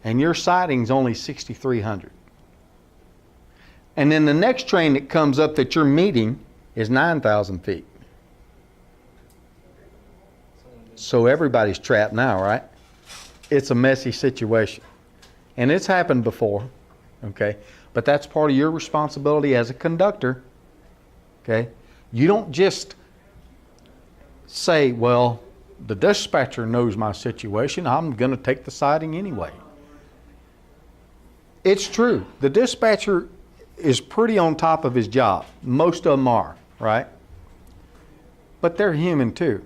and your siding's only 6,300, and then the next train that comes up that you're meeting is 9,000 feet. So everybody's trapped now, right? It's a messy situation. And it's happened before, okay? But that's part of your responsibility as a conductor, okay? You don't just say, well, the dispatcher knows my situation, I'm going to take the siding anyway. It's true. The dispatcher is pretty on top of his job. Most of them are, right? But they're human too.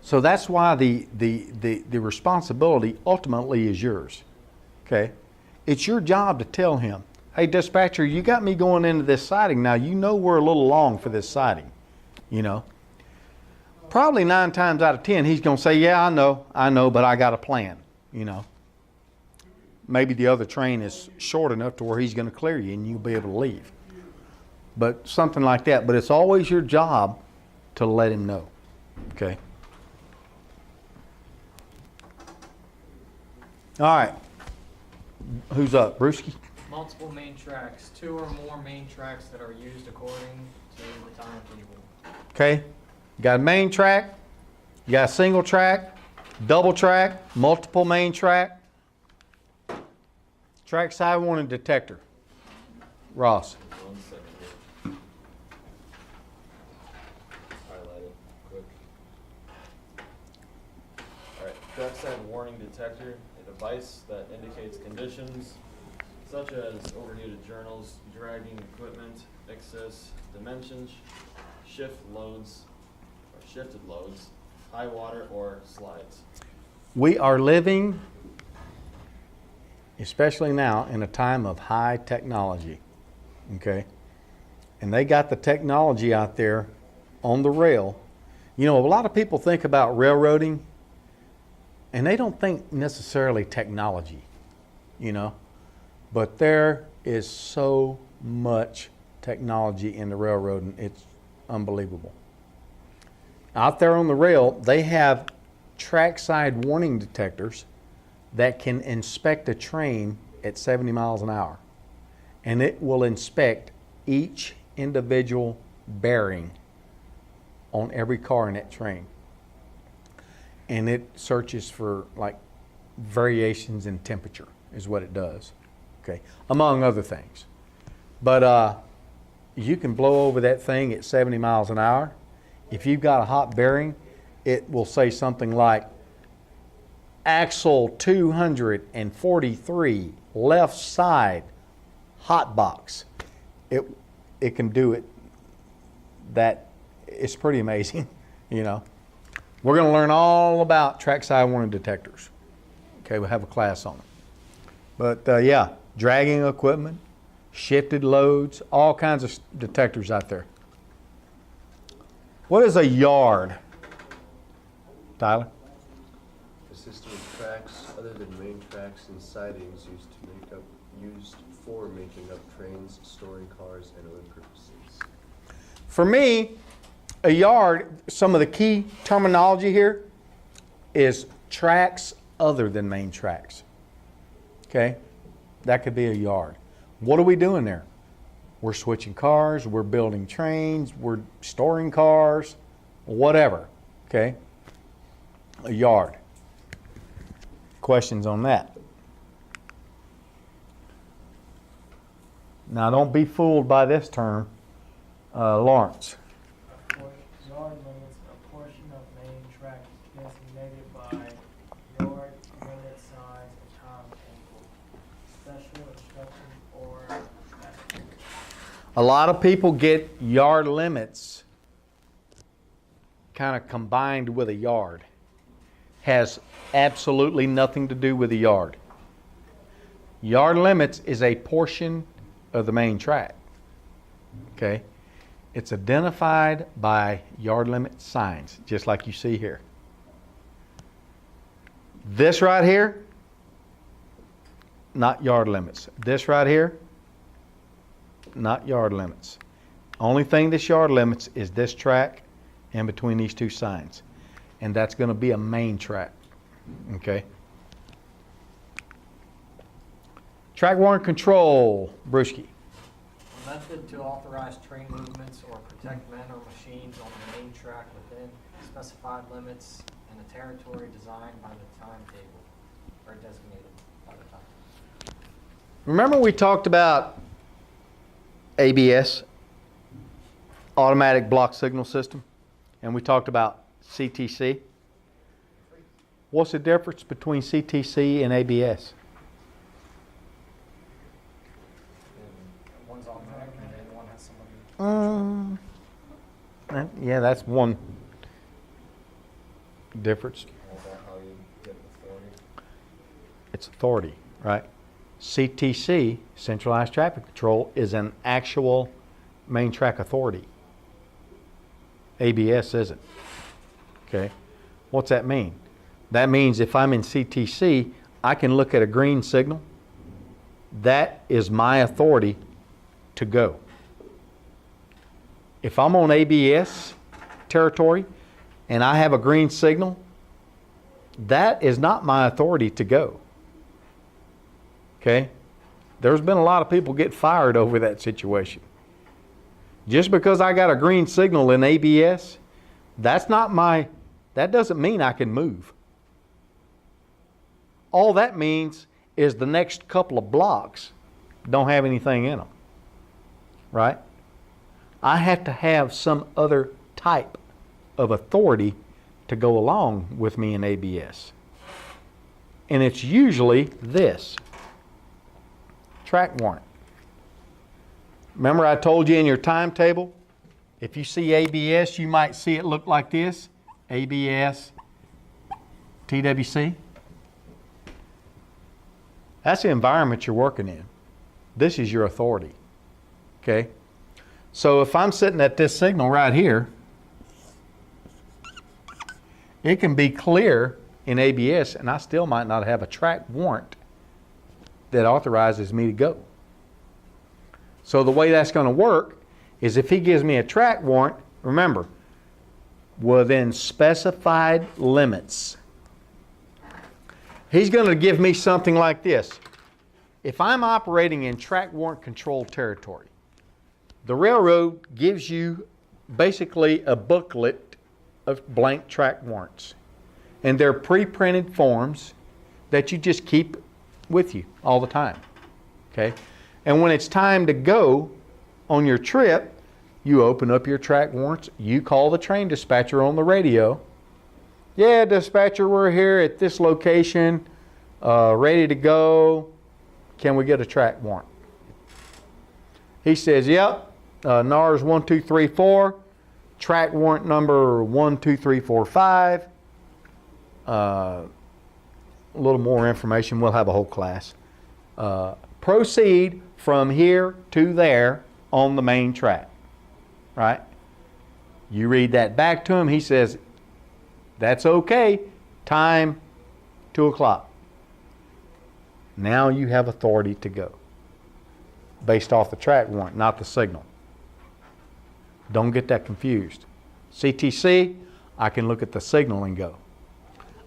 So that's why the responsibility ultimately is yours, okay? It's your job to tell him, hey, dispatcher, you got me going into this siding. Now, you know we're a little long for this siding, you know. Probably 9 times out of 10, he's going to say, yeah, I know, but I got a plan, you know. Maybe the other train is short enough to where he's going to clear you and you'll be able to leave. But something like that. But it's always your job to let him know, okay? All right. Who's up? Brewski? Multiple main tracks, 2 or more main tracks that are used according to the timetable. Okay. You got a main track, you got a single track, double track, multiple main track. Track side warning detector. Ross. 1 second here. Highlight it quick. Alright, trackside warning detector, a device that indicates conditions such as overheated journals, dragging equipment, excess dimensions, shifted loads, high water, or slides. We are living, especially now, in a time of high technology, okay? And they got the technology out there on the rail. You know, a lot of people think about railroading, and they don't think necessarily technology, you know? But there is so much technology in the railroading, it's unbelievable. Out there on the rail, they have trackside warning detectors that can inspect a train at 70 miles an hour. And it will inspect each individual bearing on every car in that train. And it searches for like variations in temperature is what it does, okay, among other things. But you can blow over that thing at 70 miles an hour. If you've got a hot bearing, it will say something like axle 243, left side, hot box. It can do it. That it's pretty amazing, you know. We're going to learn all about trackside warning detectors. Okay, we'll have a class on it. But yeah, dragging equipment, shifted loads, all kinds of detectors out there. What is a yard, Tyler? A system of tracks other than main tracks and sidings used for making up trains, storing cars, and other purposes. For me, a yard, some of the key terminology here is tracks other than main tracks. Okay? That could be a yard. What are we doing there? We're switching cars, we're building trains, we're storing cars, whatever. Okay? A yard. Questions on that? Now don't be fooled by this term, Lawrence. Yard limits a portion of main track designated by yard limit size and timetable. Special instructions or method. A lot of people get yard limits kind of combined with a yard. Has absolutely nothing to do with a yard. Yard limits is a portion of the main track. Okay? It's identified by yard limit signs, just like you see here. This right here, not yard limits. This right here, not yard limits. Only thing that's yard limits is this track in between these two signs. And that's going to be a main track. Okay? Track warrant control, Brewski. Method to authorize train movements or protect men or machines on the main track within specified limits in a territory designed by the timetable, or designated by the timetable. Remember we talked about ABS, automatic block signal system, and we talked about CTC. What's the difference between CTC and ABS? One's automatic and one has somebody. Yeah, that's one difference. All about how you get authority. It's authority, right? CTC, centralized traffic control, is an actual main track authority. ABS isn't. Okay? What's that mean? That means if I'm in CTC, I can look at a green signal. That is my authority to go. If I'm on ABS territory and I have a green signal, that is not my authority to go. Okay? There's been a lot of people get fired over that situation. Just because I got a green signal in ABS, that doesn't mean I can move. All that means is the next couple of blocks don't have anything in them. Right? I have to have some other type of authority to go along with me in ABS. And it's usually this. Track warrant. Remember I told you in your timetable, if you see ABS, you might see it look like this. ABS, TWC. That's the environment you're working in. This is your authority. Okay? So if I'm sitting at this signal right here, it can be clear in ABS and I still might not have a track warrant that authorizes me to go. So the way that's going to work is if he gives me a track warrant, remember, within specified limits. He's going to give me something like this. If I'm operating in track warrant control territory, the railroad gives you basically a booklet of blank track warrants. And they're pre-printed forms that you just keep with you all the time. Okay? And when it's time to go on your trip, you open up your track warrants, you call the train dispatcher on the radio. Yeah, dispatcher, we're here at this location, ready to go. Can we get a track warrant? He says, yep, NARS 1234, track warrant number 12345. A little more information, we'll have a whole class. Proceed from here to there on the main track. Right? You read that back to him, he says, that's okay, time 2 o'clock. Now you have authority to go. Based off the track warrant, not the signal. Don't get that confused. CTC, I can look at the signal and go.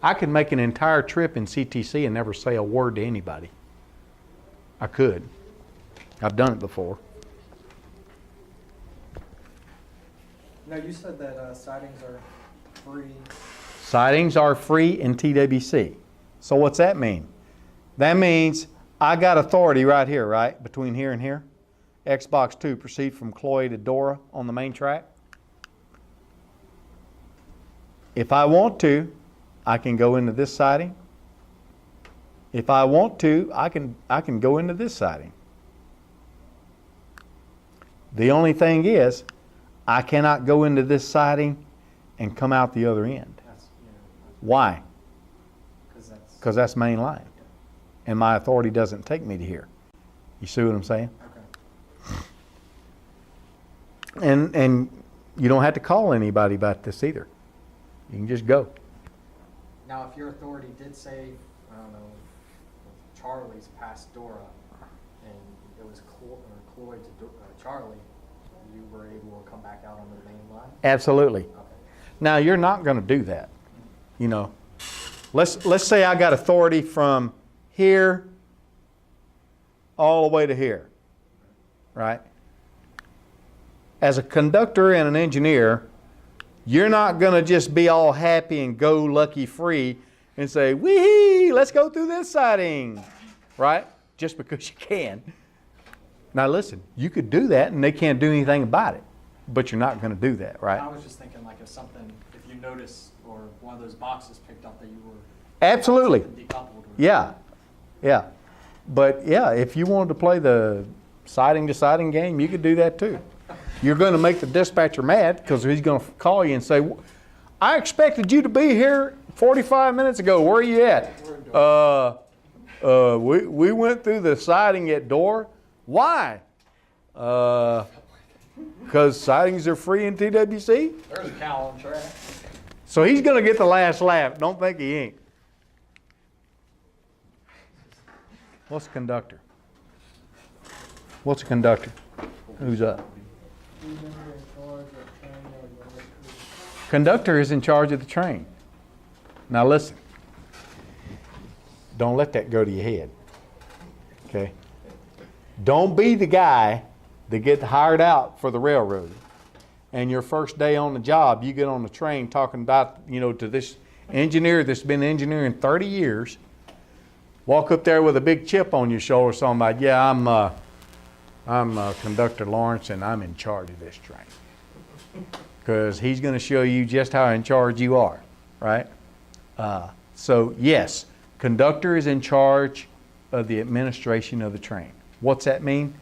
I can make an entire trip in CTC and never say a word to anybody. I could. I've done it before. Now, you said that sightings are free. Sightings are free in TWC. So what's that mean? That means I got authority right here, right? Between here and here. Xbox 2, proceed from Cloy to Dora on the main track. If I want to, I can go into this siding. If I want to, I can go into this siding. The only thing is, I cannot go into this siding and come out the other end. Why? Because that's main line. And my authority doesn't take me to here. You see what I'm saying? Okay. And you don't have to call anybody about this either. You can just go. Now, if your authority did say, I don't know, Charlie's past Dora, and it was Cloy to Charlie, you were able to come back out on the main line? Absolutely. Okay. Now, you're not going to do that. You know, let's say I got authority from here all the way to here, right? As a conductor and an engineer, you're not going to just be all happy and go lucky free and say, wee, let's go through this siding, right? Just because you can. Now listen, you could do that and they can't do anything about it, but you're not going to do that, right? I was just thinking like if you notice, or one of those boxes picked up that you were Absolutely. decoupled. Or Yeah, yeah. But yeah, if you wanted to play the siding to siding game, you could do that too. You're going to make the dispatcher mad because he's going to call you and say, I expected you to be here 45 minutes ago. Where are you at? We went through the siding at door. Why? Because sidings are free in TWC? There's a cow on track. So he's going to get the last laugh. Don't think he ain't. What's a conductor? What's a conductor? Who's up? Who's in charge of training or your crew? Conductor is in charge of the train. Now listen. Don't let that go to your head. Okay? Don't be the guy that gets hired out for the railroad. And your first day on the job, you get on the train talking about, to this engineer that's been engineering 30 years. Walk up there with a big chip on your shoulder, talking about, yeah, I'm Conductor Lawrence and I'm in charge of this train. Because he's going to show you just how in charge you are, right? So yes, conductor is in charge of the administration of the train. What's that mean?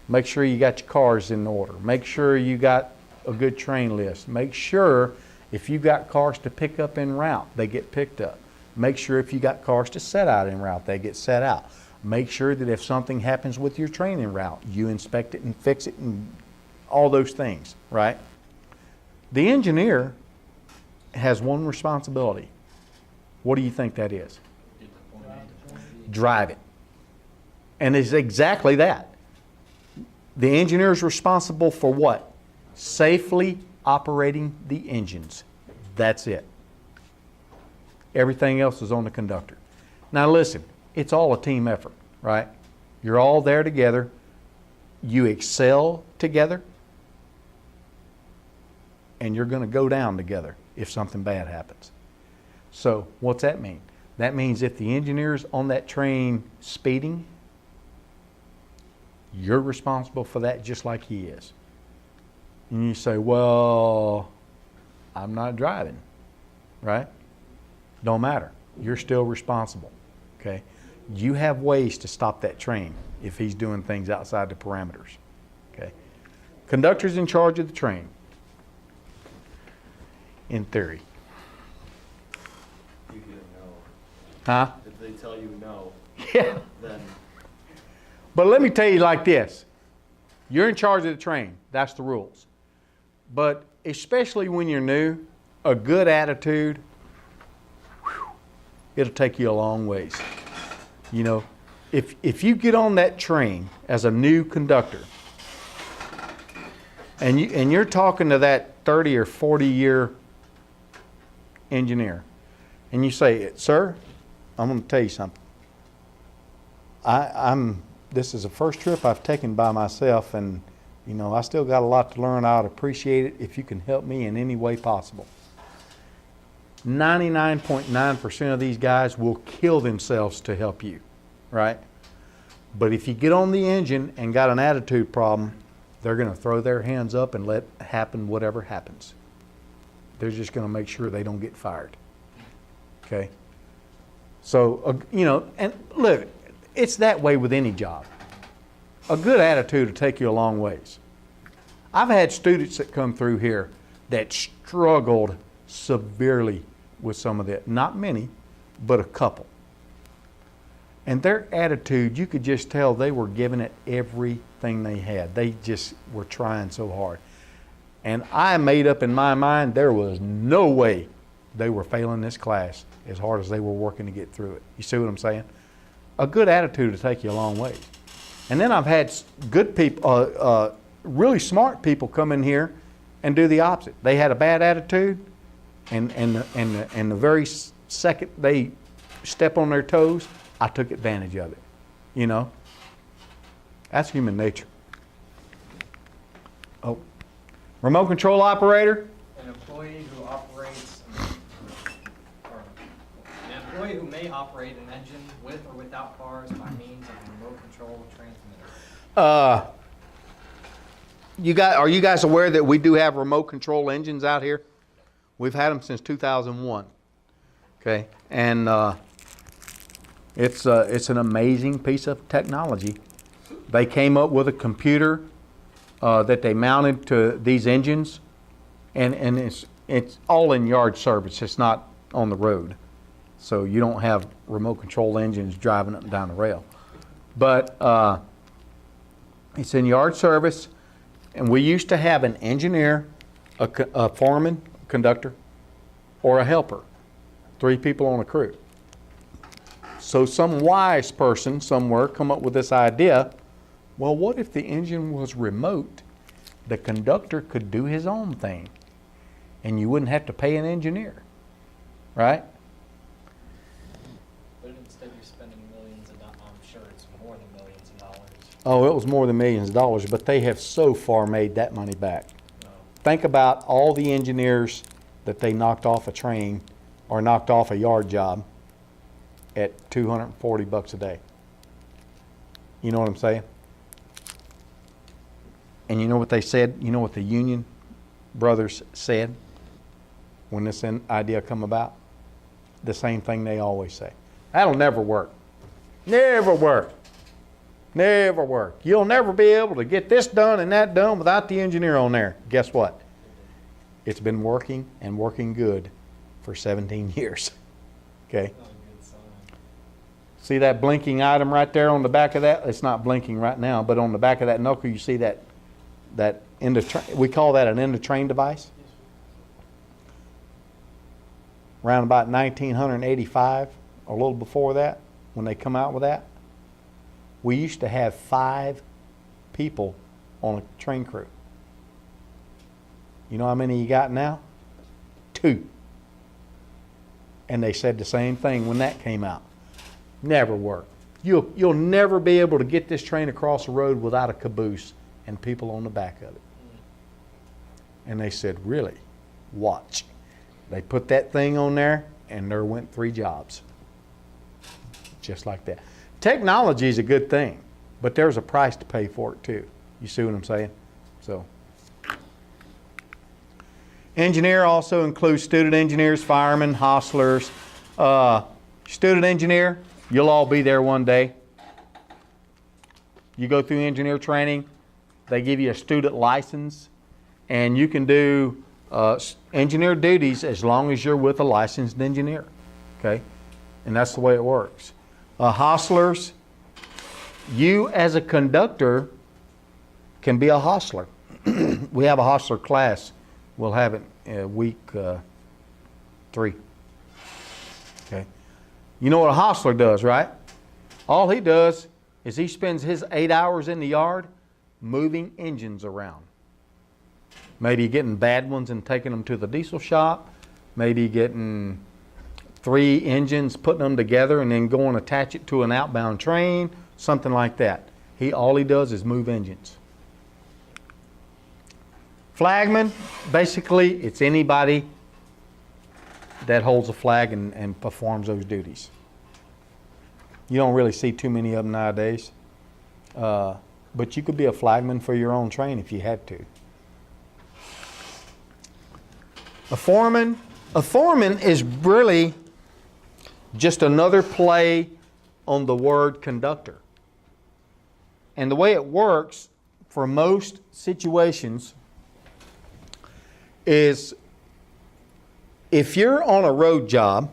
Make sure you got your cars in order. Make sure you got a good train list. Make sure if you got cars to pick up en route, they get picked up. Make sure if you got cars to set out en route, they get set out. Make sure that if something happens with your train en route, you inspect it and fix it and all those things, right? The engineer has one responsibility. What do you think that is? Drive it. And it's exactly that. The engineer is responsible for what? Safely operating the engines. That's it. Everything else is on the conductor. Now listen, it's all a team effort, right? You're all there together. You excel together. And you're going to go down together if something bad happens. So what's that mean? That means if the engineer's on that train speeding, you're responsible for that just like he is. And you say, well, I'm not driving, right? Don't matter. You're still responsible, okay? You have ways to stop that train if he's doing things outside the parameters, okay? Conductor's in charge of the train, in theory. You get a no. Huh? If they tell you no, Yeah. then But let me tell you like this. You're in charge of the train. That's the rules. But especially when you're new, a good attitude, it'll take you a long ways. If you get on that train as a new conductor and you're talking to that 30 or 40 year engineer and you say, sir, I'm going to tell you something. This is the first trip I've taken by myself, and I still got a lot to learn. I'd appreciate it if you can help me in any way possible. 99.9% of these guys will kill themselves to help you, right? But if you get on the engine and got an attitude problem, they're going to throw their hands up and let happen whatever happens. They're just going to make sure they don't get fired, okay? So, and look, it's that way with any job. A good attitude will take you a long ways. I've had students that come through here that struggled severely with some of that. Not many, but a couple. And their attitude, you could just tell they were giving it everything they had. They just were trying so hard. And I made up in my mind there was no way they were failing this class as hard as they were working to get through it. You see what I'm saying? A good attitude will take you a long way. And then I've had good people, really smart people come in here and do the opposite. They had a bad attitude, And the very second they step on their toes, I took advantage of it. You know? That's human nature. Oh. Remote control operator? An employee who operates, or an employee who may operate an engine with or without cars by means of a remote control transmitter. Are you guys aware that we do have remote control engines out here? We've had them since 2001. Okay, and it's an amazing piece of technology. They came up with a computer that they mounted to these engines, and it's all in yard service. It's not on the road, so you don't have remote control engines driving up and down the rail. But it's in yard service, and we used to have an engineer, a foreman, conductor, or a helper, 3 people on a crew. So some wise person somewhere come up with this idea, well, what if the engine was remote? The conductor could do his own thing, and you wouldn't have to pay an engineer, right? But instead you're spending millions of dollars. I'm sure it's more than millions of dollars. Oh, it was more than millions of dollars, but they have so far made that money back. No. Think about all the engineers that they knocked off a train or knocked off a yard job at $240 a day. You know what I'm saying? And you know what they said? You know what the union brothers said when this idea come about? The same thing they always say. That'll never work. Never work. Never work. You'll never be able to get this done and that done without the engineer on there. Guess what? It's been working and working good for 17 years. Okay? Not a good sign. See that blinking item right there on the back of that? It's not blinking right now, but on the back of that knuckle, you see that end of we call that an end of train device. Around about 1985, or a little before that, when they come out with that, we used to have 5 people on a train crew. You know how many you got now? 2. And they said the same thing when that came out. Never work. You'll never be able to get this train across the road without a caboose and people on the back of it. And they said, really? Watch. They put that thing on there, and there went 3 jobs. Just like that. Technology is a good thing, but there's a price to pay for it too. You see what I'm saying? So, engineer also includes student engineers, firemen, hostlers. Student engineer, you'll all be there one day. You go through engineer training, they give you a student license, and you can do engineer duties as long as you're with a licensed engineer. Okay? And that's the way it works. Hostlers, you as a conductor can be a hostler. We have a hostler class. We'll have it week 3. Okay. You know what a hostler does, right? All he does is he spends his 8 hours in the yard moving engines around. Maybe getting bad ones and taking them to the diesel shop. Maybe getting 3 engines, putting them together, and then going attach it to an outbound train, something like that. All he does is move engines. Flagman, basically, it's anybody that holds a flag and performs those duties. You don't really see too many of them nowadays, but you could be a flagman for your own train if you had to. A foreman is really just another play on the word conductor. And the way it works for most situations is if you're on a road job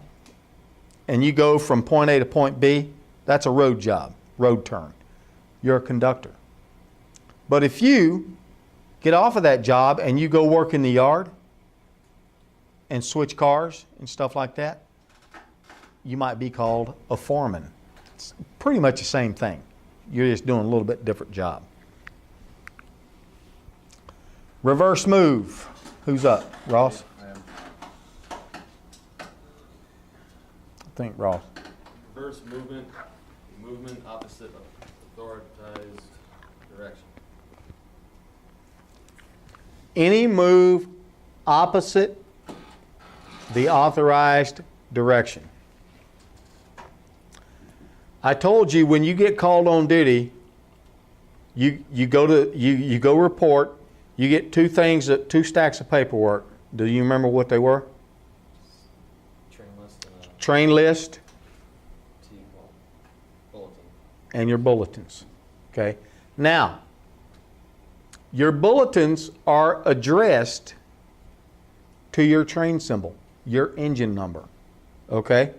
and you go from point A to point B, that's a road job, road turn. You're a conductor. But if you get off of that job and you go work in the yard and switch cars and stuff like that, you might be called a foreman. It's pretty much the same thing. You're just doing a little bit different job. Reverse move. Who's up? Ross? I am. think, Ross? Reverse movement, movement opposite of authorized direction. Any move opposite the authorized direction. I told you when you get called on duty, you go report. You get two stacks of paperwork. Do you remember what they were? Train list and a Train list bulletin. and your bulletins. Okay. Now, your bulletins are addressed to your train symbol, your engine number. Okay.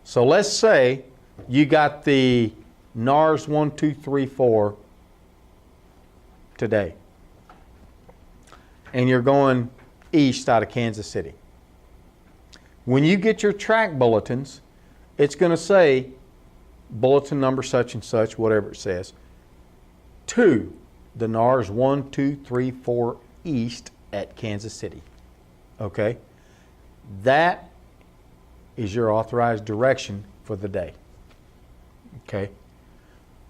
So let's say you got the NARS 1234 today, and you're going east out of Kansas City. When you get your track bulletins, it's going to say bulletin number such and such, whatever it says, to the NARS 1234 east at Kansas City. Okay? That is your authorized direction for the day. Okay?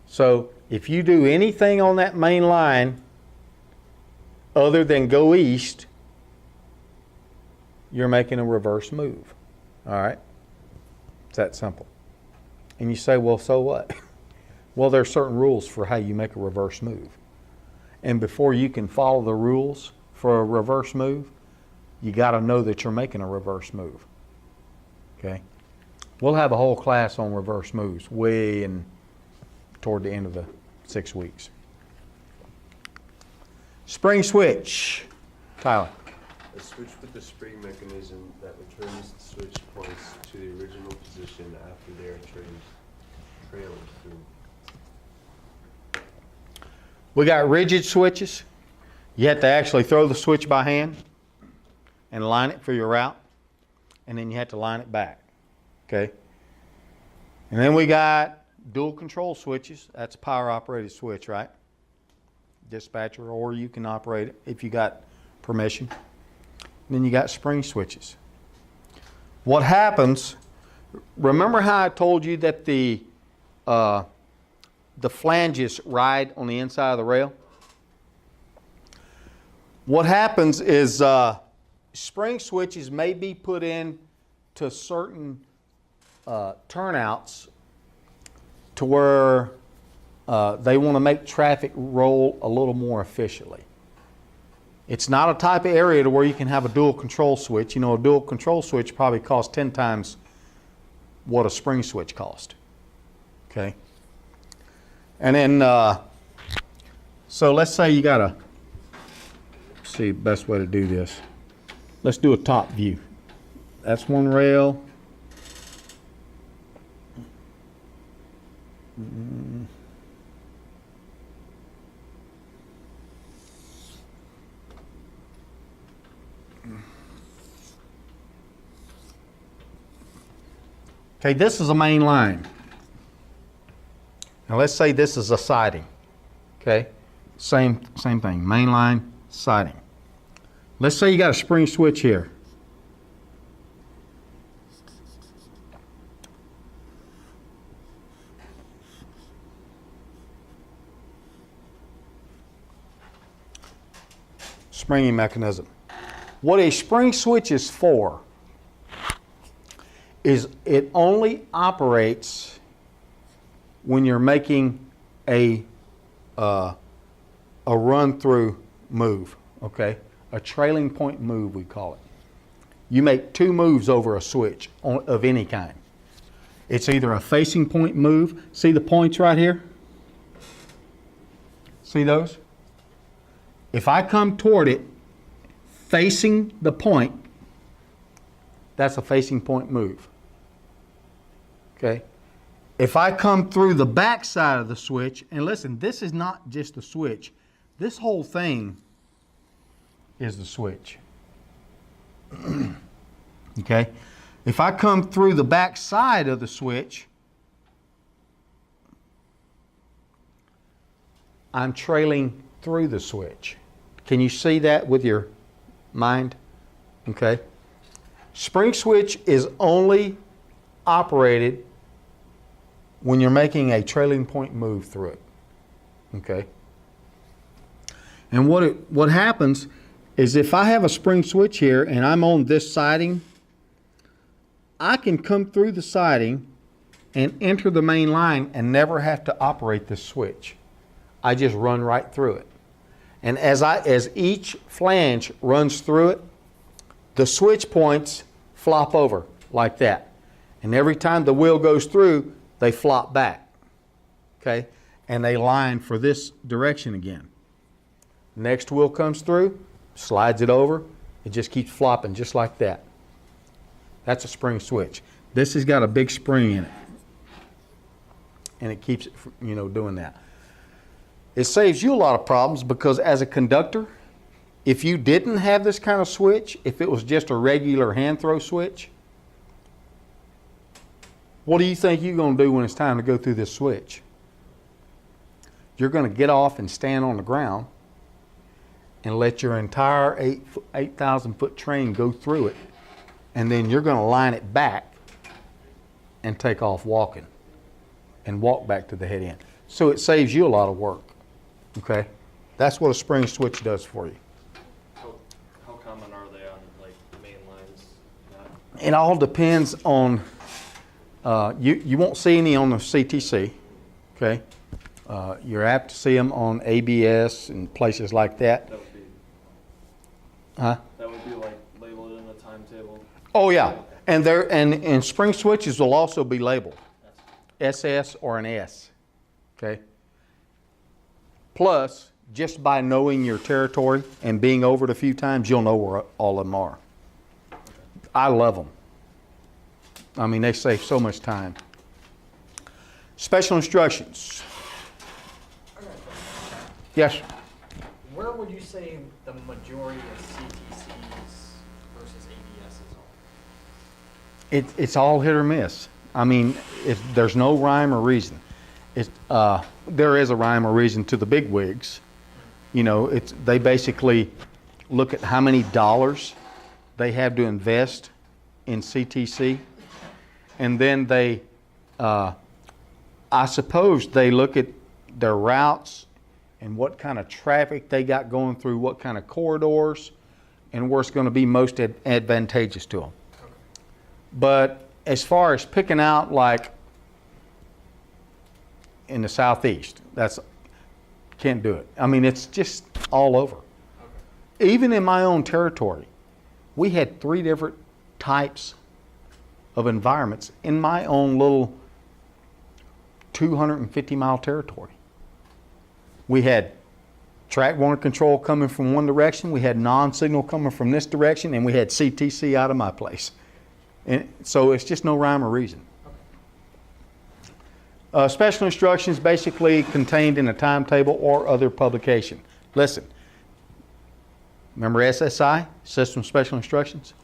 So if you do anything on that main line other than go east, you're making a reverse move. All right? It's that simple. And you say, well, so what? Well, there are certain rules for how you make a reverse move. And before you can follow the rules for a reverse move, you got to know that you're making a reverse move. Okay? We'll have a whole class on reverse moves toward the end of the 6 weeks. Spring switch. Tyler. A switch with the spring mechanism that returns the switch points to the original position after they are trailed through. We got rigid switches. You have to actually throw the switch by hand and line it for your route. And then you have to line it back. Okay? And then we got dual control switches. That's a power operated switch, right? Dispatcher, or you can operate it if you got permission. And then you got spring switches. What happens, remember how I told you that the flanges ride on the inside of the rail? What happens is spring switches may be put in to certain turnouts to where they want to make traffic roll a little more efficiently. It's not a type of area to where you can have a dual control switch. You know, a dual control switch probably costs 10 times what a spring switch cost. Okay? And then, so let's say you got see the best way to do this. Let's do a top view. That's one rail. Okay, this is a main line. Now let's say this is a siding. Okay, same thing. Main line, siding. Let's say you got a spring switch here. Springing mechanism. What a spring switch is for is it only operates when you're making a run-through move, okay? A trailing point move, we call it. You make two moves over a switch of any kind. It's either a facing point move. See the points right here? See those? If I come toward it facing the point, that's a facing point move. Okay? If I come through the back side of the switch, and listen, this is not just the switch. This whole thing is the switch. Okay? If I come through the back side of the switch, I'm trailing through the switch. Can you see that with your mind? Okay? Spring switch is only operated when you're making a trailing point move through it. Okay? And what happens is if I have a spring switch here and I'm on this siding, I can come through the siding and enter the main line and never have to operate this switch. I just run right through it. And as each flange runs through it, the switch points flop over like that. And every time the wheel goes through, they flop back. Okay? And they line for this direction again. Next wheel comes through, slides it over, it just keeps flopping just like that. That's a spring switch. This has got a big spring in it. And it keeps it, doing that. It saves you a lot of problems because as a conductor, if you didn't have this kind of switch, if it was just a regular hand throw switch, what do you think you're going to do when it's time to go through this switch? You're going to get off and stand on the ground and let your entire 8,000 foot train go through it. And then you're going to line it back and take off walking and walk back to the head end. So it saves you a lot of work. Okay? That's what a spring switch does for you. How common are they on like main lines? It all depends on, you won't see any on the CTC, okay? You're apt to see them on ABS and places like that. That would be, Huh? that would be like labeled in a timetable. Oh yeah, and spring switches will also be labeled SS or an S, okay? Plus, just by knowing your territory and being over it a few times, you'll know where all of them are. I love them. I mean, they save so much time. Special instructions. Yes? Where would you say the majority of CTCs versus ABSs are? It's all hit or miss. I mean, there's no rhyme or reason. There is a rhyme or reason to the big wigs. They basically look at how many dollars they have to invest in CTC, and then I suppose they look at their routes and what kind of traffic they got going through, what kind of corridors, and where it's going to be most advantageous to them. Okay. But as far as picking out, like in the southeast, can't do it. I mean, it's just all over. Okay. Even in my own territory, we had 3 different types of environments in my own little 250-mile territory. We had track warning control coming from one direction, we had non-signal coming from this direction, and we had CTC out of my place. And so it's just no rhyme or reason. Special instructions basically contained in a timetable or other publication. Listen, remember SSI, System Special Instructions?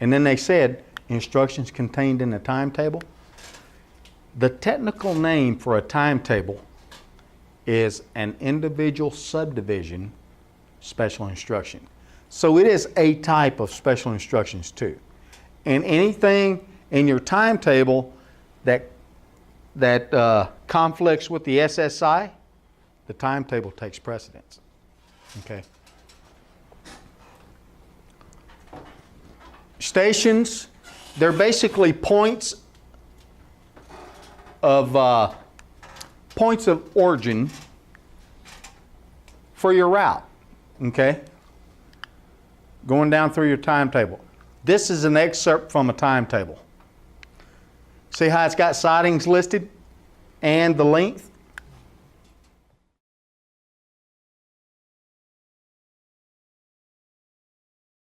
And then they said instructions contained in a timetable. The technical name for a timetable is an individual subdivision special instruction. So it is a type of special instructions too. And anything in your timetable that conflicts with the SSI, the timetable takes precedence. Okay. Stations, they're basically points of origin for your route. Okay. Going down through your timetable. This is an excerpt from a timetable. See how it's got sidings listed and the length?